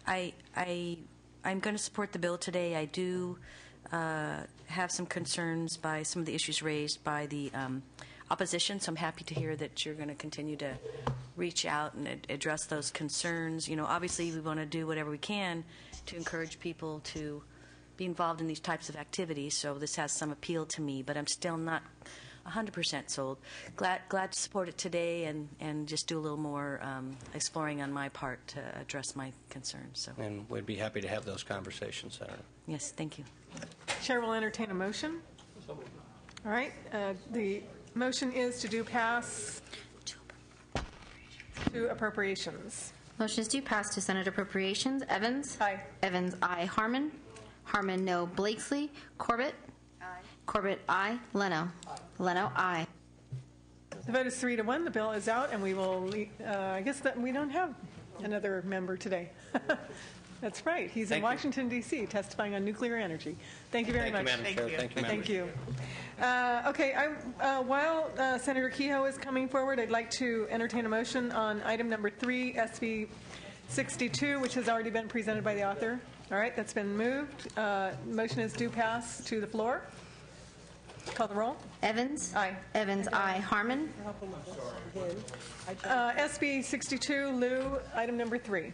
Speaker 6: going to support the bill today. I do have some concerns by some of the issues raised by the opposition, so I'm happy to hear that you're going to continue to reach out and address those concerns. You know, obviously we want to do whatever we can to encourage people to be involved in these types of activities, so this has some appeal to me, but I'm still not 100% sold. Glad to support it today and just do a little more exploring on my part to address my concerns. So.
Speaker 11: And we'd be happy to have those conversations, Senator.
Speaker 6: Yes, thank you.
Speaker 1: Chair will entertain a motion. All right. The motion is to do pass to appropriations.
Speaker 13: Motion is due pass to Senate Appropriations. Evans?
Speaker 1: Aye.
Speaker 13: Evans, aye. Harmon? Harmon, no. Blakesley? Corbett? Aye. Corbett, aye. Leno? Aye. Leno, aye.
Speaker 1: The vote is 3-1. The bill is out, and we will, I guess that we don't have another member today. That's right. He's in Washington, D.C., testifying on nuclear energy. Thank you very much.
Speaker 11: Thank you, Madam Chair.
Speaker 1: Thank you. Okay, while Senator Kehoe is coming forward, I'd like to entertain a motion on item number 3, SB 62, which has already been presented by the author. All right, that's been moved. Motion is due pass to the floor. Call the roll.
Speaker 13: Evans?
Speaker 1: Aye.
Speaker 13: Evans, aye. Harmon?
Speaker 1: SB 62, Lou, item number 3.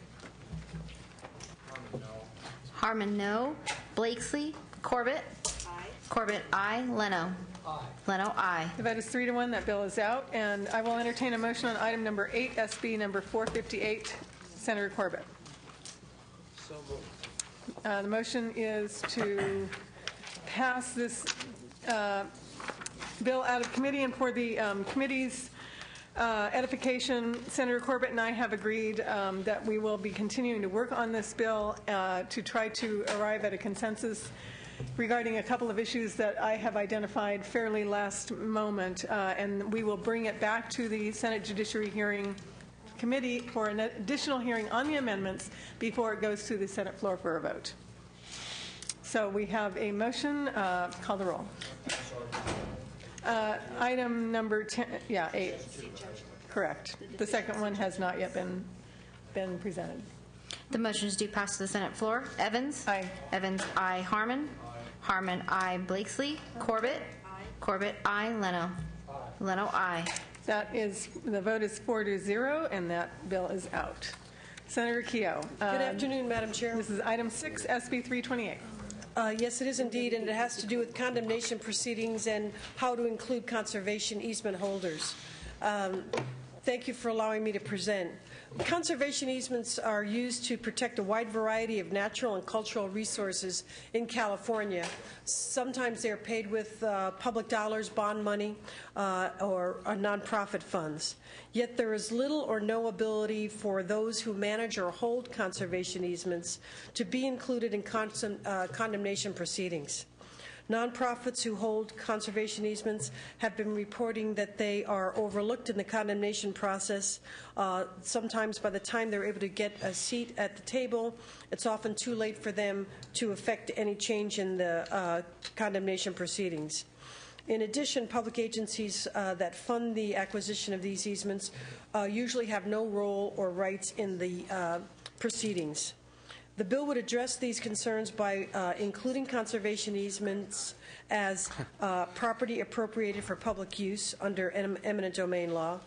Speaker 13: Harmon, no. Blakesley? Corbett? Aye. Corbett, aye. Leno? Aye. Leno, aye.
Speaker 1: The vote is 3-1. That bill is out. And I will entertain a motion on item number 8, SB number 458, Senator Corbett.
Speaker 19: So moved.
Speaker 1: The motion is to pass this bill out of committee, and for the committee's edification, Senator Corbett and I have agreed that we will be continuing to work on this bill to try to arrive at a consensus regarding a couple of issues that I have identified fairly last moment, and we will bring it back to the Senate Judiciary Hearing Committee for an additional hearing on the amendments before it goes to the Senate floor for a vote. So we have a motion. Call the roll. Item number 10, 8. Correct. The second one has not yet been presented.
Speaker 13: The motion is due pass to the Senate floor. Evans?
Speaker 1: Aye.
Speaker 13: Evans, aye. Harmon? Harmon, aye. Blakesley? Corbett? Aye. Corbett, aye. Leno? Aye. Leno, aye.
Speaker 1: The vote is 4-0, and that bill is out. Senator Kehoe.
Speaker 21: Good afternoon, Madam Chair.
Speaker 1: This is item 6, SB 328.
Speaker 21: Yes, it is indeed, and it has to do with condemnation proceedings and how to include conservation easement holders. Thank you for allowing me to present. Conservation easements are used to protect a wide variety of natural and cultural resources in California. Sometimes they're paid with public dollars, bond money, or nonprofit funds. Yet there is little or no ability for those who manage or hold conservation easements to be included in condemnation proceedings. Nonprofits who hold conservation easements have been reporting that they are overlooked in the condemnation process. Sometimes by the time they're able to get a seat at the table, it's often too late for them to affect any change in the condemnation proceedings. In addition, public agencies that fund the acquisition of these easements usually have no role or rights in the proceedings. The bill would address these concerns by including conservation easements as property appropriated for public use under eminent domain law,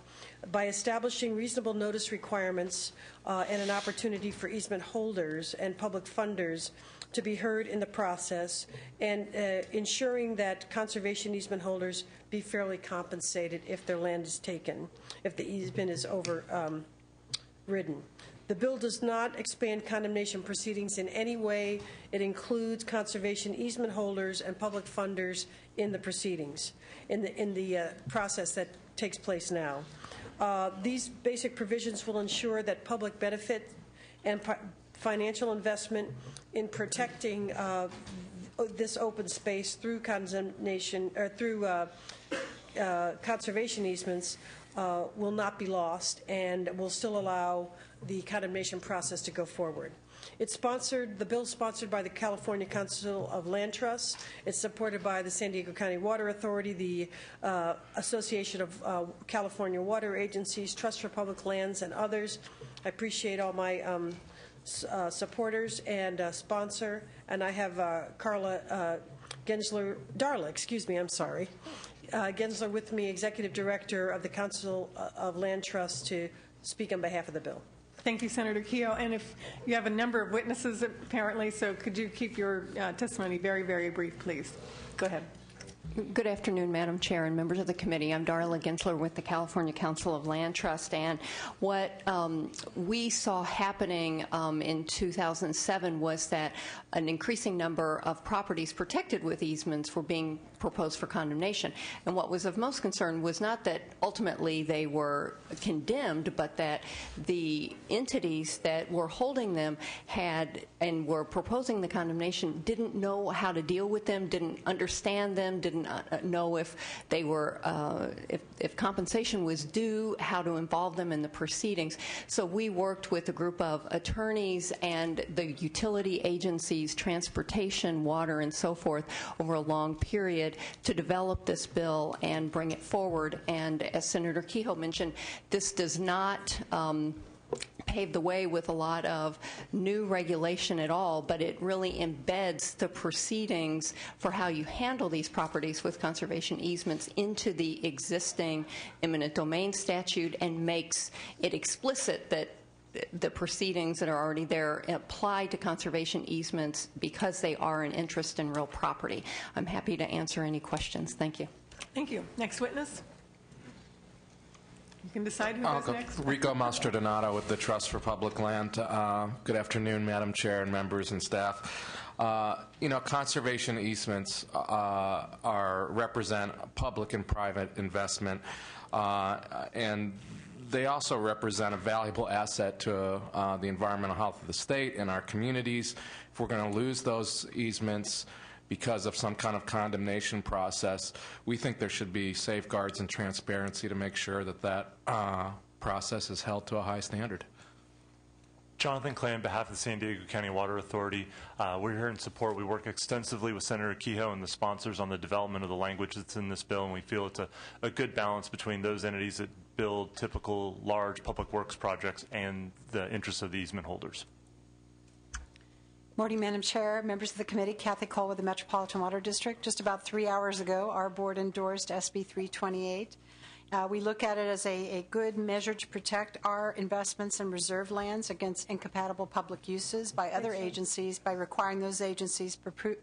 Speaker 21: by establishing reasonable notice requirements and an opportunity for easement holders and public funders to be heard in the process, and ensuring that conservation easement holders be fairly compensated if their land is taken, if the easement is overridden. The bill does not expand condemnation proceedings in any way. It includes conservation easement holders and public funders in the proceedings, in the process that takes place now. These basic provisions will ensure that public benefit and financial investment in protecting this open space through condemnation or through conservation easements will not be lost, and will still allow the condemnation process to go forward. The bill is sponsored by the California Council of Land Trusts. It's supported by the San Diego County Water Authority, the Association of California Water Agencies, Trust for Public Lands, and others. I appreciate all my supporters and sponsor, and I have Darla Gensler with me, Executive Director of the Council of Land Trusts, to speak on behalf of the bill.
Speaker 1: Thank you, Senator Kehoe. And if you have a number of witnesses, apparently, so could you keep your testimony very, very brief, please? Go ahead.
Speaker 4: Good afternoon, Madam Chair and members of the committee. I'm Darla Gensler with the California Council of Land Trust, and what we saw happening in 2007 was that an increasing number of properties protected with easements were being proposed for condemnation. And what was of most concern was not that ultimately they were condemned, but that the entities that were holding them had and were proposing the condemnation didn't know how to deal with them, didn't understand them, didn't know if they were if compensation was due, how to involve them in the proceedings. So we worked with a group of attorneys and the utility agencies, transportation, water, and so forth over a long period to develop this bill and bring it forward. And as Senator Kehoe mentioned, this does not pave the way with a lot of new regulation at all, but it really embeds the proceedings for how you handle these properties with conservation easements into the existing eminent domain statute, and makes it explicit that the proceedings that are already there apply to conservation easements because they are an interest in real property. I'm happy to answer any questions. Thank you.
Speaker 1: Thank you. Next witness. You can decide who goes next.
Speaker 22: Rico Mastrodonato with the Trust for Public Land. Good afternoon, Madam Chair and members and staff. Conservation easements represent public and private investment, and they also represent a valuable asset to the environmental health of the state and our communities. If we're going to lose those easements because of some kind of condemnation process, we think there should be safeguards and transparency to make sure that that process is held to a high standard.
Speaker 23: Jonathan Clay on behalf of the San Diego County Water Authority. We're here in support. We work extensively with Senator Kehoe and the sponsors on the development of the language that's in this bill, and we feel it's a good balance between those entities that build typical large public works projects and the interests of the easement holders.
Speaker 24: Morning, Madam Chair, members of the committee. Kathy Cole with the Metropolitan Water District. Just about 3 hours ago, our board endorsed SB 328. We look at it as a good measure to protect our investments in reserve lands against incompatible public uses by other agencies, by requiring those agencies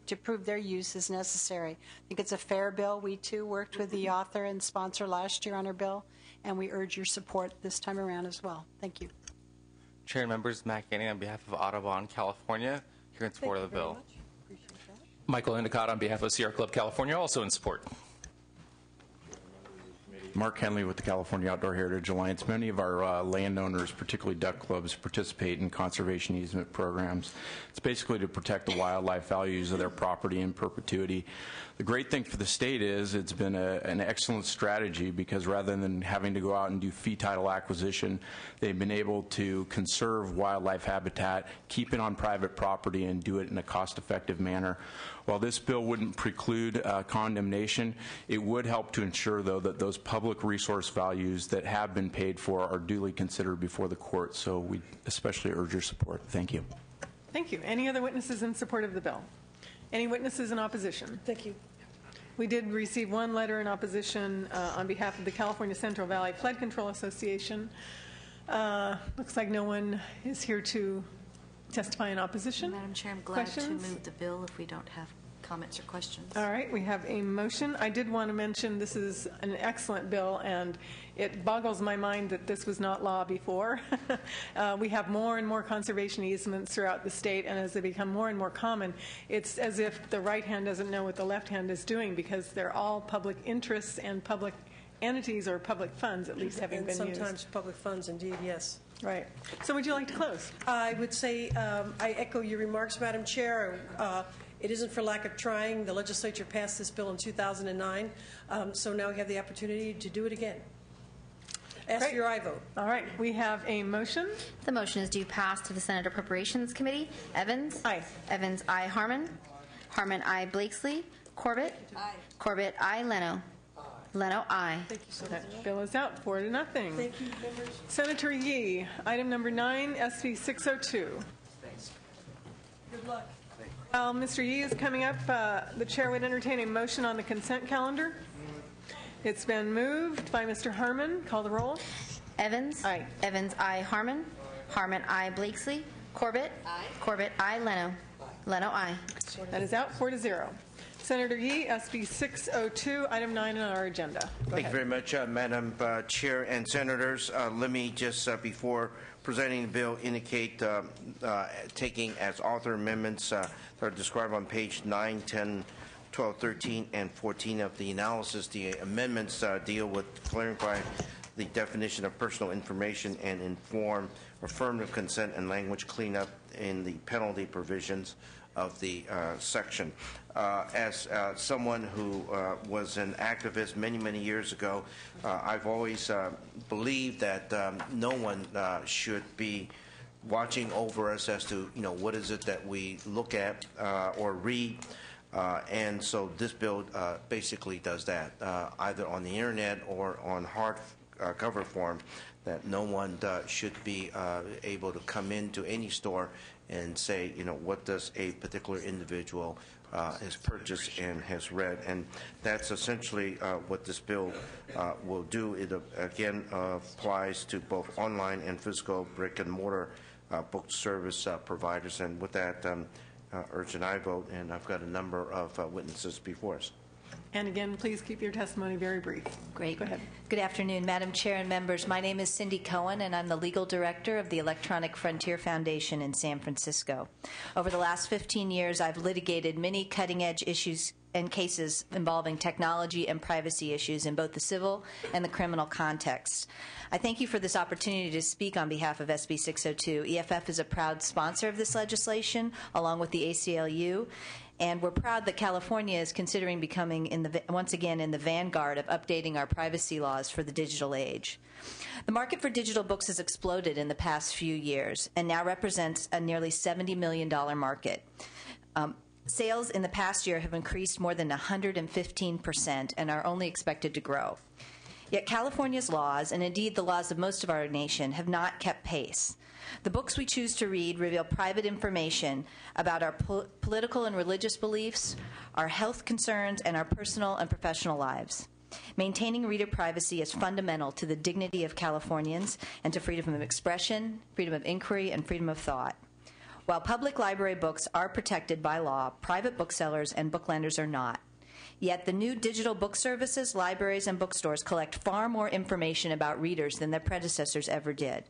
Speaker 24: to prove their use is necessary. I think it's a fair bill. We, too, worked with the author and sponsor last year on our bill, and we urge your support this time around as well. Thank you.
Speaker 25: Chair and members, Matt Ganning on behalf of Audubon, California, here in support of the bill.
Speaker 26: Michael Endicott on behalf of Sierra Club California, also in support.
Speaker 20: Mark Henley with the California Outdoor Heritage Alliance. Many of our landowners, particularly duck clubs, participate in conservation easement programs. It's basically to protect the wildlife values of their property in perpetuity. The great thing for the state is it's been an excellent strategy because rather than having to go out and do fee title acquisition, they've been able to conserve wildlife habitat, keep it on private property, and do it in a cost-effective manner. While this bill wouldn't preclude condemnation, it would help to ensure, though, that those public resource values that have been paid for are duly considered before the court. So we especially urge your support. Thank you.
Speaker 1: Thank you. Any other witnesses in support of the bill? Any witnesses in opposition?
Speaker 21: Thank you.
Speaker 1: We did receive one letter in opposition on behalf of the California Central Valley Flood Control Association. Looks like no one is here to testify in opposition.
Speaker 6: Madam Chair, I'm glad
Speaker 1: Questions?
Speaker 6: to move the bill if we don't have comments or questions.
Speaker 1: All right, we have a motion. I did want to mention this is an excellent bill, and it boggles my mind that this was not law before. We have more and more conservation easements throughout the state, and as they become more and more common, it's as if the right hand doesn't know what the left hand is doing because they're all public interests and public entities or public funds, at least, having been used.
Speaker 21: Sometimes public funds, indeed, yes.
Speaker 1: Right. So would you like to close?
Speaker 21: I would say I echo your remarks, Madam Chair. It isn't for lack of trying. The legislature passed this bill in 2009, so now we have the opportunity to do it again. Ask for your aye vote.
Speaker 1: All right. We have a motion.
Speaker 13: The motion is due pass to the Senate Appropriations Committee. Evans?
Speaker 1: Aye.
Speaker 13: Evans, aye. Harmon? Harmon, aye. Blakesley? Corbett? Aye. Corbett, aye. Leno? Leno, aye.
Speaker 1: Thank you so much. That bill is out 4-0.
Speaker 21: Thank you, members.
Speaker 1: Senator Yee, item number 9, SB 602.
Speaker 21: Thanks. Good luck.
Speaker 1: While Mr. Yee is coming up, the chair would entertain a motion on the consent calendar. It's been moved by Mr. Harmon. Call the roll.
Speaker 13: Evans?
Speaker 1: Aye.
Speaker 13: Evans, aye. Harmon? Harmon, aye. Blakesley? Corbett? Aye. Corbett, aye. Leno? Leno, aye.
Speaker 1: That is out 4-0. Senator Yee, SB 602, item 9 on our agenda.
Speaker 2: Thank you very much, Madam Chair and Senators. Let me just, before presenting the bill, indicate taking as author amendments that are described on page 9, 10, 12, 13, and 14 of the analysis. The amendments deal with clarifying the definition of personal information and inform affirmative consent and language cleanup in the penalty provisions of the section. As someone who was an activist many, many years ago, I've always believed that no one should be watching over us as to, what is it that we look at or read. And so this bill basically does that, either on the internet or on hard cover form, that no one should be able to come into any store and say, what does a particular individual has purchased and has read. And that's essentially what this bill will do. It, again, applies to both online and physical brick-and-mortar book service providers. And with that, urge an aye vote, and I've got a number of witnesses before us.
Speaker 1: And again, please keep your testimony very brief.
Speaker 6: Great.
Speaker 1: Go ahead.
Speaker 6: Good afternoon, Madam Chair and members. My name is Cindy Cohen, and I'm the legal director of the Electronic Frontier Foundation in San Francisco. Over the last 15 years, I've litigated many cutting-edge issues and cases involving technology and privacy issues in both the civil and the criminal context. I thank you for this opportunity to speak on behalf of SB 602. EFF is a proud sponsor of this legislation, along with the ACLU. And we're proud that California is considering becoming, once again, in the vanguard of updating our privacy laws for the digital age. The market for digital books has exploded in the past few years and now represents a nearly $70 million market. Sales in the past year have increased more than 115% and are only expected to grow. Yet California's laws, and indeed the laws of most of our nation, have not kept pace. The books we choose to read reveal private information about our political and religious beliefs, our health concerns, and our personal and professional lives. Maintaining reader privacy is fundamental to the dignity of Californians and to freedom of expression, freedom of inquiry, and freedom of thought. While public library books are protected by law, private booksellers and booklenders are not. Yet the new digital book services, libraries, and bookstores collect far more information about readers than their predecessors ever did.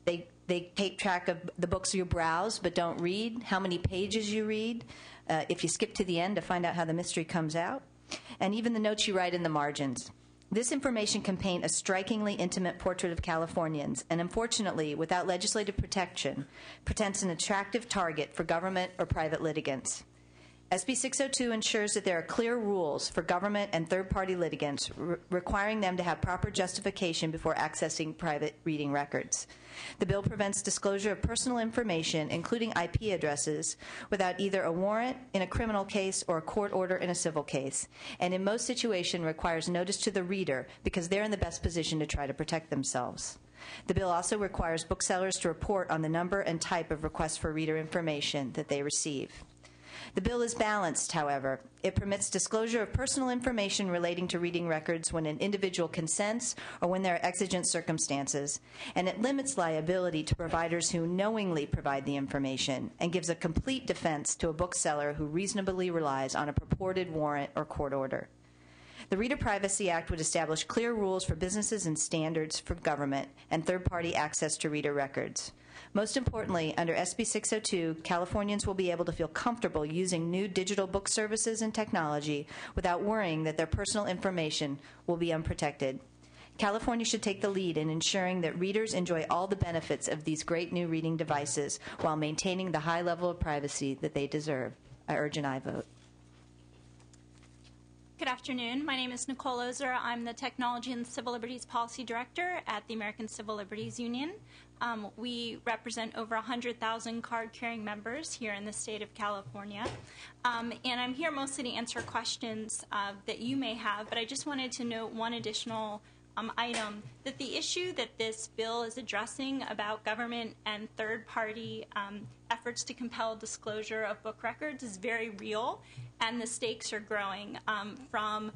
Speaker 6: They take track of the books you browse but don't read, how many pages you read, if you skip to the end to find out how the mystery comes out, and even the notes you write in the margins.
Speaker 3: This information can paint a strikingly intimate portrait of Californians, and unfortunately, without legislative protection, presents an attractive target for government or private litigants. SB 602 ensures that there are clear rules for government and third-party litigants requiring them to have proper justification before accessing private reading records. The bill prevents disclosure of personal information, including IP addresses, without either a warrant in a criminal case or a court order in a civil case, and in most situations requires notice to the reader because they're in the best position to try to protect themselves. The bill also requires booksellers to report on the number and type of requests for reader information that they receive. The bill is balanced, however. It permits disclosure of personal information relating to reading records when an individual consents or when there are exigent circumstances, and it limits liability to providers who knowingly provide the information and gives a complete defense to a bookseller who reasonably relies on a purported warrant or court order. The Reader Privacy Act would establish clear rules for businesses and standards for government and third-party access to reader records. Most importantly, under SB 602, Californians will be able to feel comfortable using new digital book services and technology without worrying that their personal information will be unprotected. California should take the lead in ensuring that readers enjoy all the benefits of these great new reading devices while maintaining the high level of privacy that they deserve. I urge an aye vote.
Speaker 5: Good afternoon. My name is Nicole Ozer. I'm the Technology and Civil Liberties Policy Director at the American Civil Liberties Union. We represent over 100,000 card-carrying members here in the state of California. And I'm here mostly to answer questions that you may have, but I just wanted to note one additional item, that the issue that this bill is addressing about government and third-party efforts to compel disclosure of book records is very real, and the stakes are growing from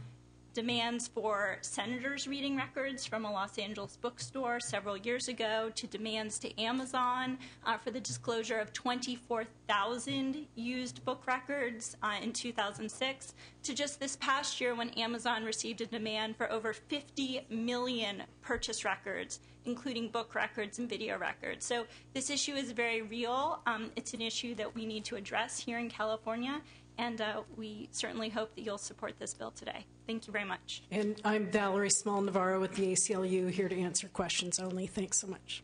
Speaker 5: demands for senators' reading records from a Los Angeles bookstore several years ago to demands to Amazon for the disclosure of 24,000 used book records in 2006 to just this past year when Amazon received a demand for over 50 million purchase records, including book records and video records. So this issue is very real. It's an issue that we need to address here in California, and we certainly hope that you'll support this bill today. Thank you very much.
Speaker 7: And I'm Valerie Small-Navarro with the ACLU, here to answer questions only. Thanks so much.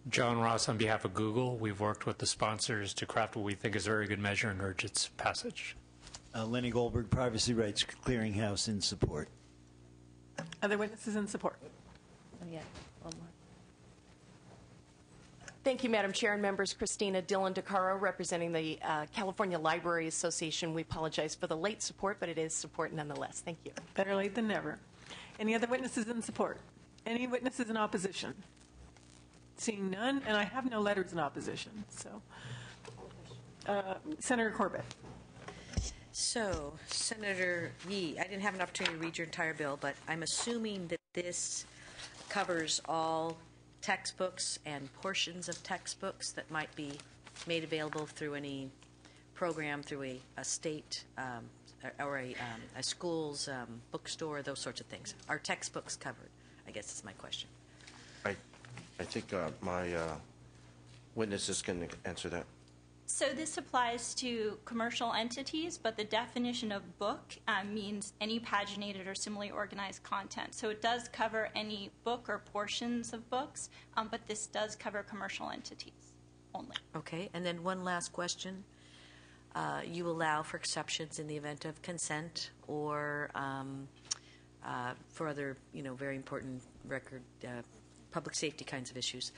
Speaker 8: John Ross on behalf of Google. We've worked with the sponsors to craft what we think is a very good measure and urge its passage.
Speaker 9: Lenny Goldberg, Privacy Rights Clearinghouse, in support.
Speaker 1: Other witnesses in support?
Speaker 3: Oh, yeah. One more.
Speaker 26: Thank you, Madam Chair and members. Christina Dillon DeCaro, representing the California Library Association. We apologize for the late support, but it is support nonetheless. Thank you.
Speaker 1: Better late than never. Any other witnesses in support? Any witnesses in opposition? Seeing none, and I have no letters in opposition. So, Senator Corbett.
Speaker 6: So, Senator Yee, I didn't have an opportunity to read your entire bill, but I'm assuming that this covers all textbooks and portions of textbooks that might be made available through any program, through a state or a school's bookstore, those sorts of things. Are textbooks covered? I guess is my question.
Speaker 2: I think my witnesses can answer that.
Speaker 5: So this applies to commercial entities, but the definition of book means any paginated or similarly organized content. So it does cover any book or portions of books, but this does cover commercial entities only.
Speaker 6: Okay, and then one last question. You allow for exceptions in the event of consent or for other, very important record, public safety kinds of issues.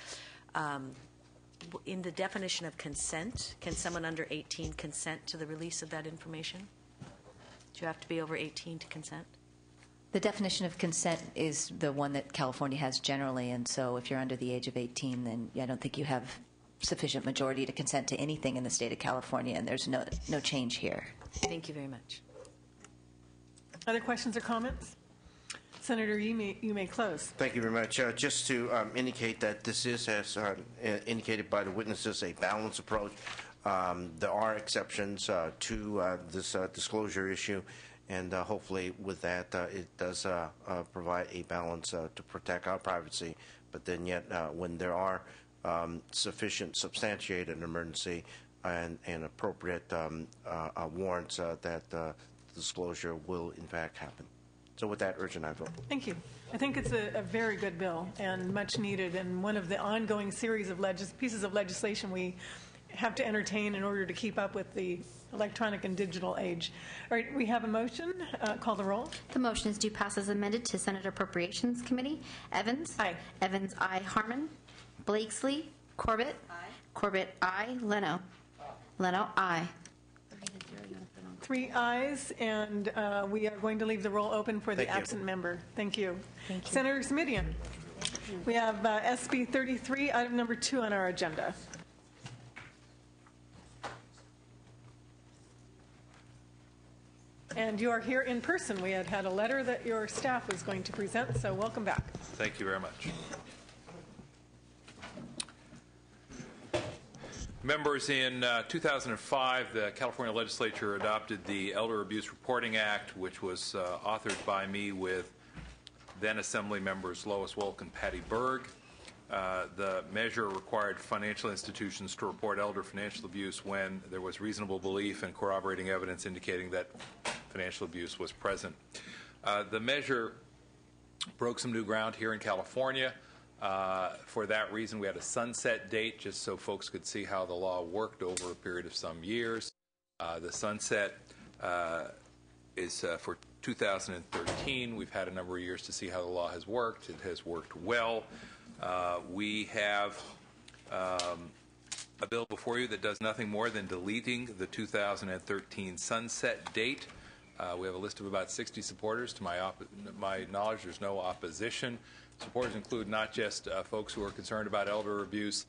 Speaker 6: In the definition of consent, can someone under 18 consent to the release of that information? Do you have to be over 18 to consent?
Speaker 3: The definition of consent is the one that California has generally, and so if you're under the age of 18, then I don't think you have sufficient majority to consent to anything in the state of California, and there's no change here.
Speaker 6: Thank you very much.
Speaker 1: Other questions or comments? Senator, you may close.
Speaker 2: Thank you very much. Just to indicate that this is, as indicated by the witnesses, a balanced approach. There are exceptions to this disclosure issue, and hopefully with that it does provide a balance to protect our privacy. But then yet when there are sufficient substantiated emergency and appropriate warrants that disclosure will in fact happen. So with that, urge an aye vote.
Speaker 1: Thank you. I think it's a very good bill and much needed, and one of the ongoing series of pieces of legislation we have to entertain in order to keep up with the electronic and digital age. All right, we have a motion. Call the roll.
Speaker 13: The motion is due pass as amended to Senate Appropriations Committee. Evans?
Speaker 1: Aye.
Speaker 13: Evans, aye. Harmon? Blakesley? Corbett? Aye. Corbett, aye. Leno? Aye. Leno, aye.
Speaker 1: 3 ayes, and we are going to leave the roll open for the absent member. Thank you.
Speaker 6: Thank you.
Speaker 1: Senator Smidian. We have SB 33, item number 2 on our agenda. And you are here in person. We had a letter that your staff was going to present, so welcome back.
Speaker 10: Thank you very much. Members, in 2005, the California legislature adopted the Elder Abuse Reporting Act, which was authored by me with then Assembly members Lois Wolk and Patty Berg. The measure required financial institutions to report elder financial abuse when there was reasonable belief and corroborating evidence indicating that financial abuse was present. The measure broke some new ground here in California. For that reason, we had a sunset date just so folks could see how the law worked over a period of some years. The sunset is for 2013. We've had a number of years to see how the law has worked. It has worked well. We have a bill before you that does nothing more than deleting the 2013 sunset date. We have a list of about 60 supporters. To my knowledge, there's no opposition. Supporters include not just folks who are concerned about elder abuse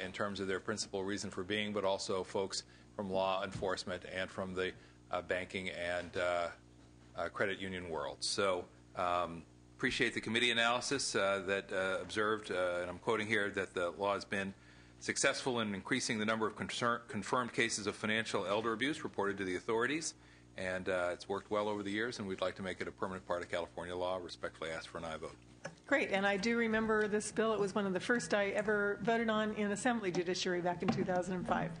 Speaker 10: in terms of their principal reason for being, but also folks from law enforcement and from the banking and credit union world. So appreciate the committee analysis that observed, and I'm quoting here, that the law has been successful in increasing the number of confirmed cases of financial elder abuse reported to the authorities, and it's worked well over the years, and we'd like to make it a permanent part of California law. Respectfully ask for an aye vote.
Speaker 1: Great, and I do remember this bill. It was one of the first I ever voted on in Assembly Judiciary back in 2005.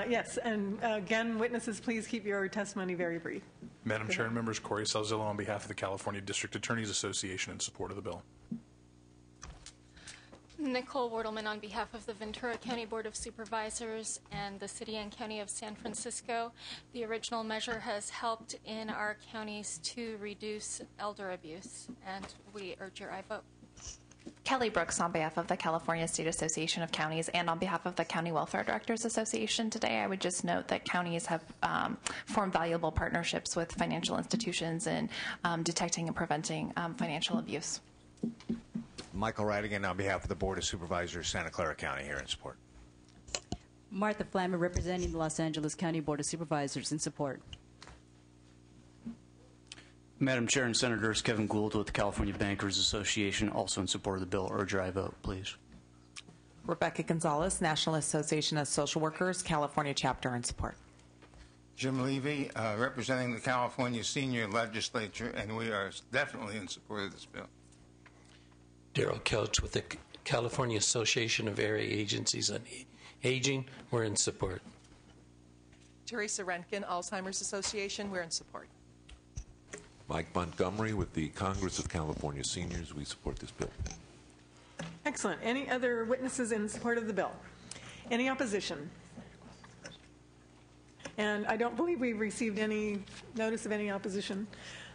Speaker 1: Yes, and again, witnesses, please keep your testimony very brief.
Speaker 14: Madam Chair and members, Corey Salzillo on behalf of the California District Attorneys Association in support of the bill.
Speaker 15: Nicole Wortelman on behalf of the Ventura County Board of Supervisors and the City and County of San Francisco. The original measure has helped in our counties to reduce elder abuse, and we urge your aye vote.
Speaker 16: Kelly Brooks on behalf of the California State Association of Counties and on behalf of the County Welfare Directors Association today. I would just note that counties have formed valuable partnerships with financial institutions in detecting and preventing financial abuse.
Speaker 17: Michael Radigan on behalf of the Board of Supervisors, Santa Clara County, here in support.
Speaker 18: Martha Flammer representing the Los Angeles County Board of Supervisors in support.
Speaker 27: Madam Chair and Senators, Kevin Gould with the California Bankers Association, also in support of the bill. Urge your aye vote, please.
Speaker 28: Rebecca Gonzalez, National Association of Social Workers, California Chapter, in support.
Speaker 29: Jim Levy, representing the California Senior Legislature, and we are definitely in support of this bill.
Speaker 30: Daryl Kelch with the California Association of Area Agencies on Aging. We're in support.
Speaker 31: Teresa Rentgen, Alzheimer's Association. We're in support.
Speaker 32: Mike Montgomery with the Congress of California Seniors. We support this bill.
Speaker 1: Excellent. Any other witnesses in support of the bill? Any opposition? And I don't believe we've received any notice of any opposition.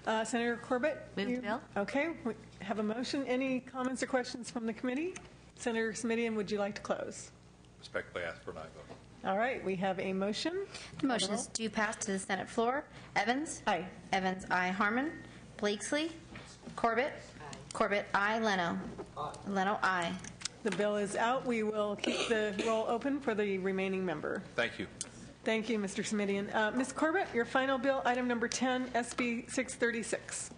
Speaker 1: Senator Corbett?
Speaker 3: Move the bill.
Speaker 1: Okay. We have a motion. Any comments or questions from the committee? Senator Smidian, would you like to close?
Speaker 10: Respectfully ask for an aye vote.
Speaker 1: All right. We have a motion.
Speaker 13: The motion is due pass to the Senate floor. Evans?
Speaker 1: Aye.
Speaker 13: Evans, aye. Harmon? Blakesley? Corbett? Aye. Corbett, aye. Leno? Aye. Leno, aye.
Speaker 1: The bill is out. We will keep the roll open for the remaining member.
Speaker 10: Thank you.
Speaker 1: Thank you, Mr. Smidian. Ms. Corbett, your final bill, item number 10, SB 636.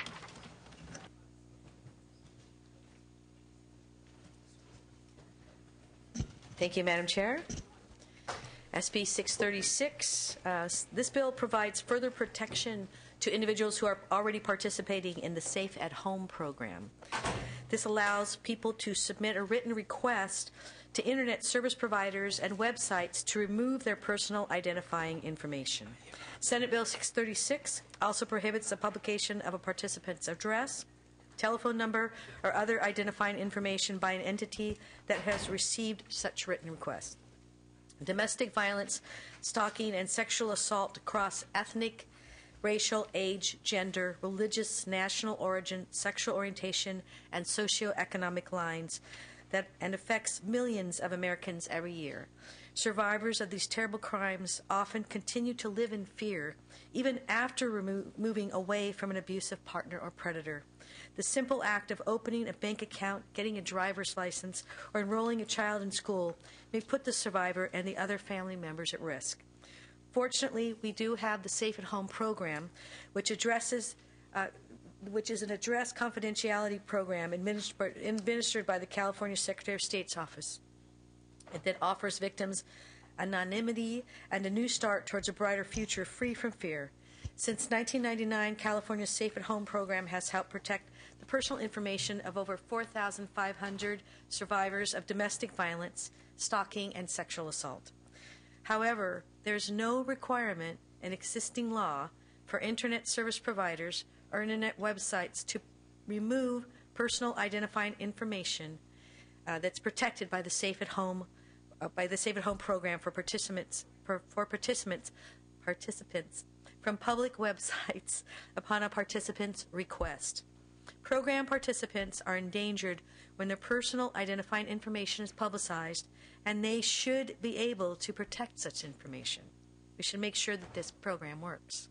Speaker 6: Thank you, Madam Chair. SB 636. This bill provides further protection to individuals who are already participating in the Safe at Home program. This allows people to submit a written request to Internet service providers and websites to remove their personal identifying information. Senate Bill 636 also prohibits the publication of a participant's address, telephone number, or other identifying information by an entity that has received such written request. Domestic violence, stalking, and sexual assault across ethnic, racial, age, gender, religious, national origin, sexual orientation, and socioeconomic lines and affects millions of Americans every year. Survivors of these terrible crimes often continue to live in fear, even after moving away from an abusive partner or predator. The simple act of opening a bank account, getting a driver's license, or enrolling a child in school may put the survivor and the other family members at risk. Fortunately, we do have the Safe at Home program, which is an address confidentiality program administered by the California Secretary of State's office that offers victims anonymity and a new start towards a brighter future free from fear. Since 1999, California's Safe at Home program has helped protect the personal information of over 4,500 survivors of domestic violence, stalking, and sexual assault. However, there's no requirement in existing law for Internet service providers or Internet websites to remove personal identifying information that's protected by the Safe at Home program for participants from public websites upon a participant's request. Program participants are endangered when their personal identifying information is publicized, and they should be able to protect such information. We should make sure that this program works.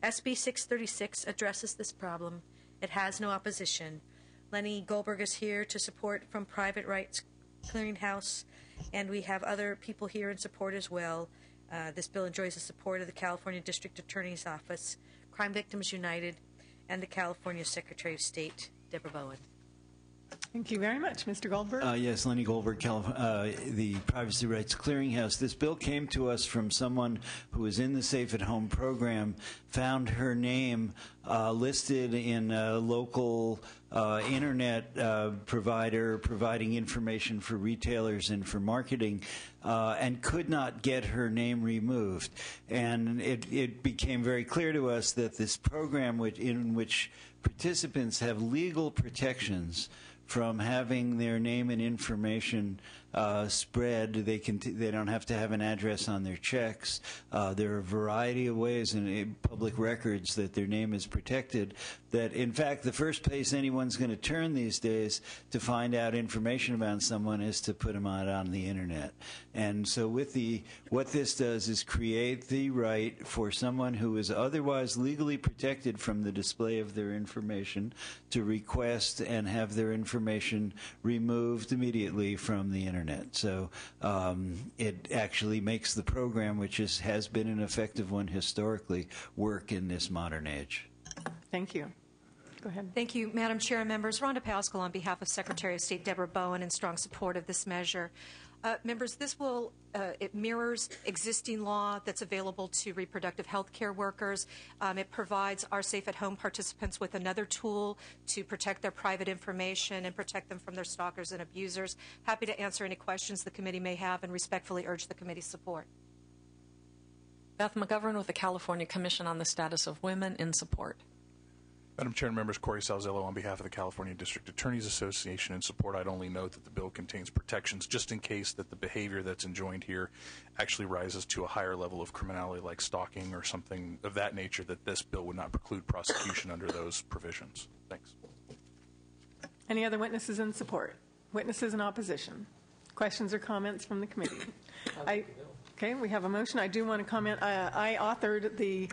Speaker 6: SB 636 addresses this problem. It has no opposition. Lenny Goldberg is here to support from Private Rights Clearinghouse, and we have other people here in support as well. This bill enjoys the support of the California District Attorney's Office, Crime Victims United, and the California Secretary of State, Deborah Bowen.
Speaker 1: Thank you very much. Mr. Goldberg?
Speaker 9: Yes, Lenny Goldberg, the Privacy Rights Clearinghouse. This bill came to us from someone who was in the Safe at Home program, found her name listed in a local internet provider providing information for retailers and for marketing, and could not get her name removed. And it became very clear to us that this program in which participants have legal protections from having their name and information spread. They don't have to have an address on their checks. There are a variety of ways in public records that their name is protected. That, in fact, the first place anyone's going to turn these days to find out information about someone is to put them out on the internet. And so what this does is create the right for someone who is otherwise legally protected from the display of their information to request and have their information removed immediately from the internet. So it actually makes the program, which has been an effective one historically, work in this modern age.
Speaker 1: Thank you. Go ahead.
Speaker 4: Thank you, Madam Chair and members. Rhonda Pascal on behalf of Secretary of State Deborah Bowen in strong support of this measure. Members, this will it mirrors existing law that's available to reproductive health care workers. It provides our Safe at Home participants with another tool to protect their private information and protect them from their stalkers and abusers. Happy to answer any questions the committee may have and respectfully urge the committee's support.
Speaker 31: Beth McGovern with the California Commission on the Status of Women in support.
Speaker 14: Madam Chair and members, Corey Salzillo on behalf of the California District Attorneys Association in support. I'd only note that the bill contains protections just in case that the behavior that's enjoined here actually rises to a higher level of criminality like stalking or something of that nature, that this bill would not preclude prosecution under those provisions. Thanks.
Speaker 1: Any other witnesses in support? Witnesses in opposition? Questions or comments from the committee? Okay, we have a motion. I do want to comment. I authored the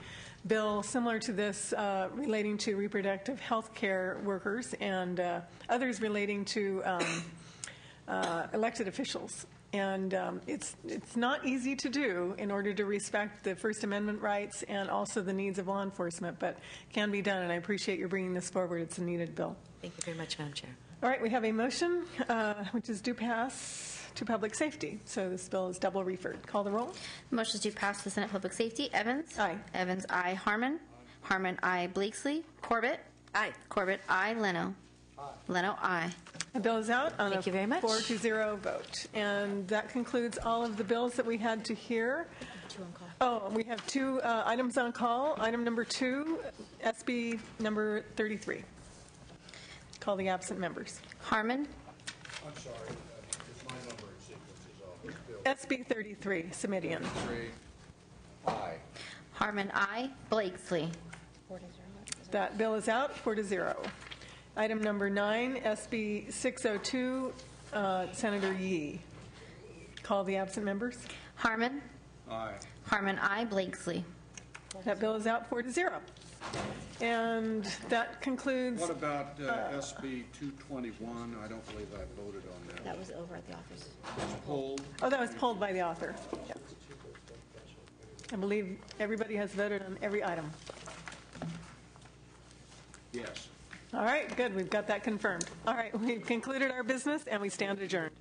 Speaker 1: bill similar to this relating to reproductive health care workers and others relating to elected officials. And it's not easy to do in order to respect the First Amendment rights and also the needs of law enforcement, but can be done, and I appreciate your bringing this forward. It's a needed bill.
Speaker 6: Thank you very much, Madam Chair.
Speaker 1: All right, we have a motion which is due pass to public safety. So this bill is double referred. Call the roll.
Speaker 13: Motion is due pass to Senate Public Safety. Evans?
Speaker 1: Aye.
Speaker 13: Evans, aye. Harmon? Harmon, aye. Blakesley? Corbett?
Speaker 6: Aye.
Speaker 13: Corbett, aye. Leno? Aye. Leno, aye.
Speaker 1: The bill is out on
Speaker 3: Thank you very much.
Speaker 1: 4-0 vote. And that concludes all of the bills that we had to hear. Oh, we have two items on call. Item number 2, SB number 33. Call the absent members.
Speaker 13: Harmon.
Speaker 7: I'm sorry, it's my number in sequence is off.
Speaker 1: SB 33, Semidion.
Speaker 7: Aye.
Speaker 13: Harmon, I. Blakesley.
Speaker 1: That bill is out 4-0. Item number 9, SB 602, Senator Yee. Call the absent members.
Speaker 13: Harmon.
Speaker 7: Aye.
Speaker 13: Harmon, I. Blakesley.
Speaker 1: That bill is out 4-0. And that concludes.
Speaker 7: What about SB 221? I don't believe I voted on that.
Speaker 13: That was over at the office.
Speaker 7: It's pulled.
Speaker 1: Oh, that was pulled by the author. Yeah. I believe everybody has voted on every item.
Speaker 7: Yes.
Speaker 1: All right, good. We've got that confirmed. All right, we've concluded our business and we stand adjourned.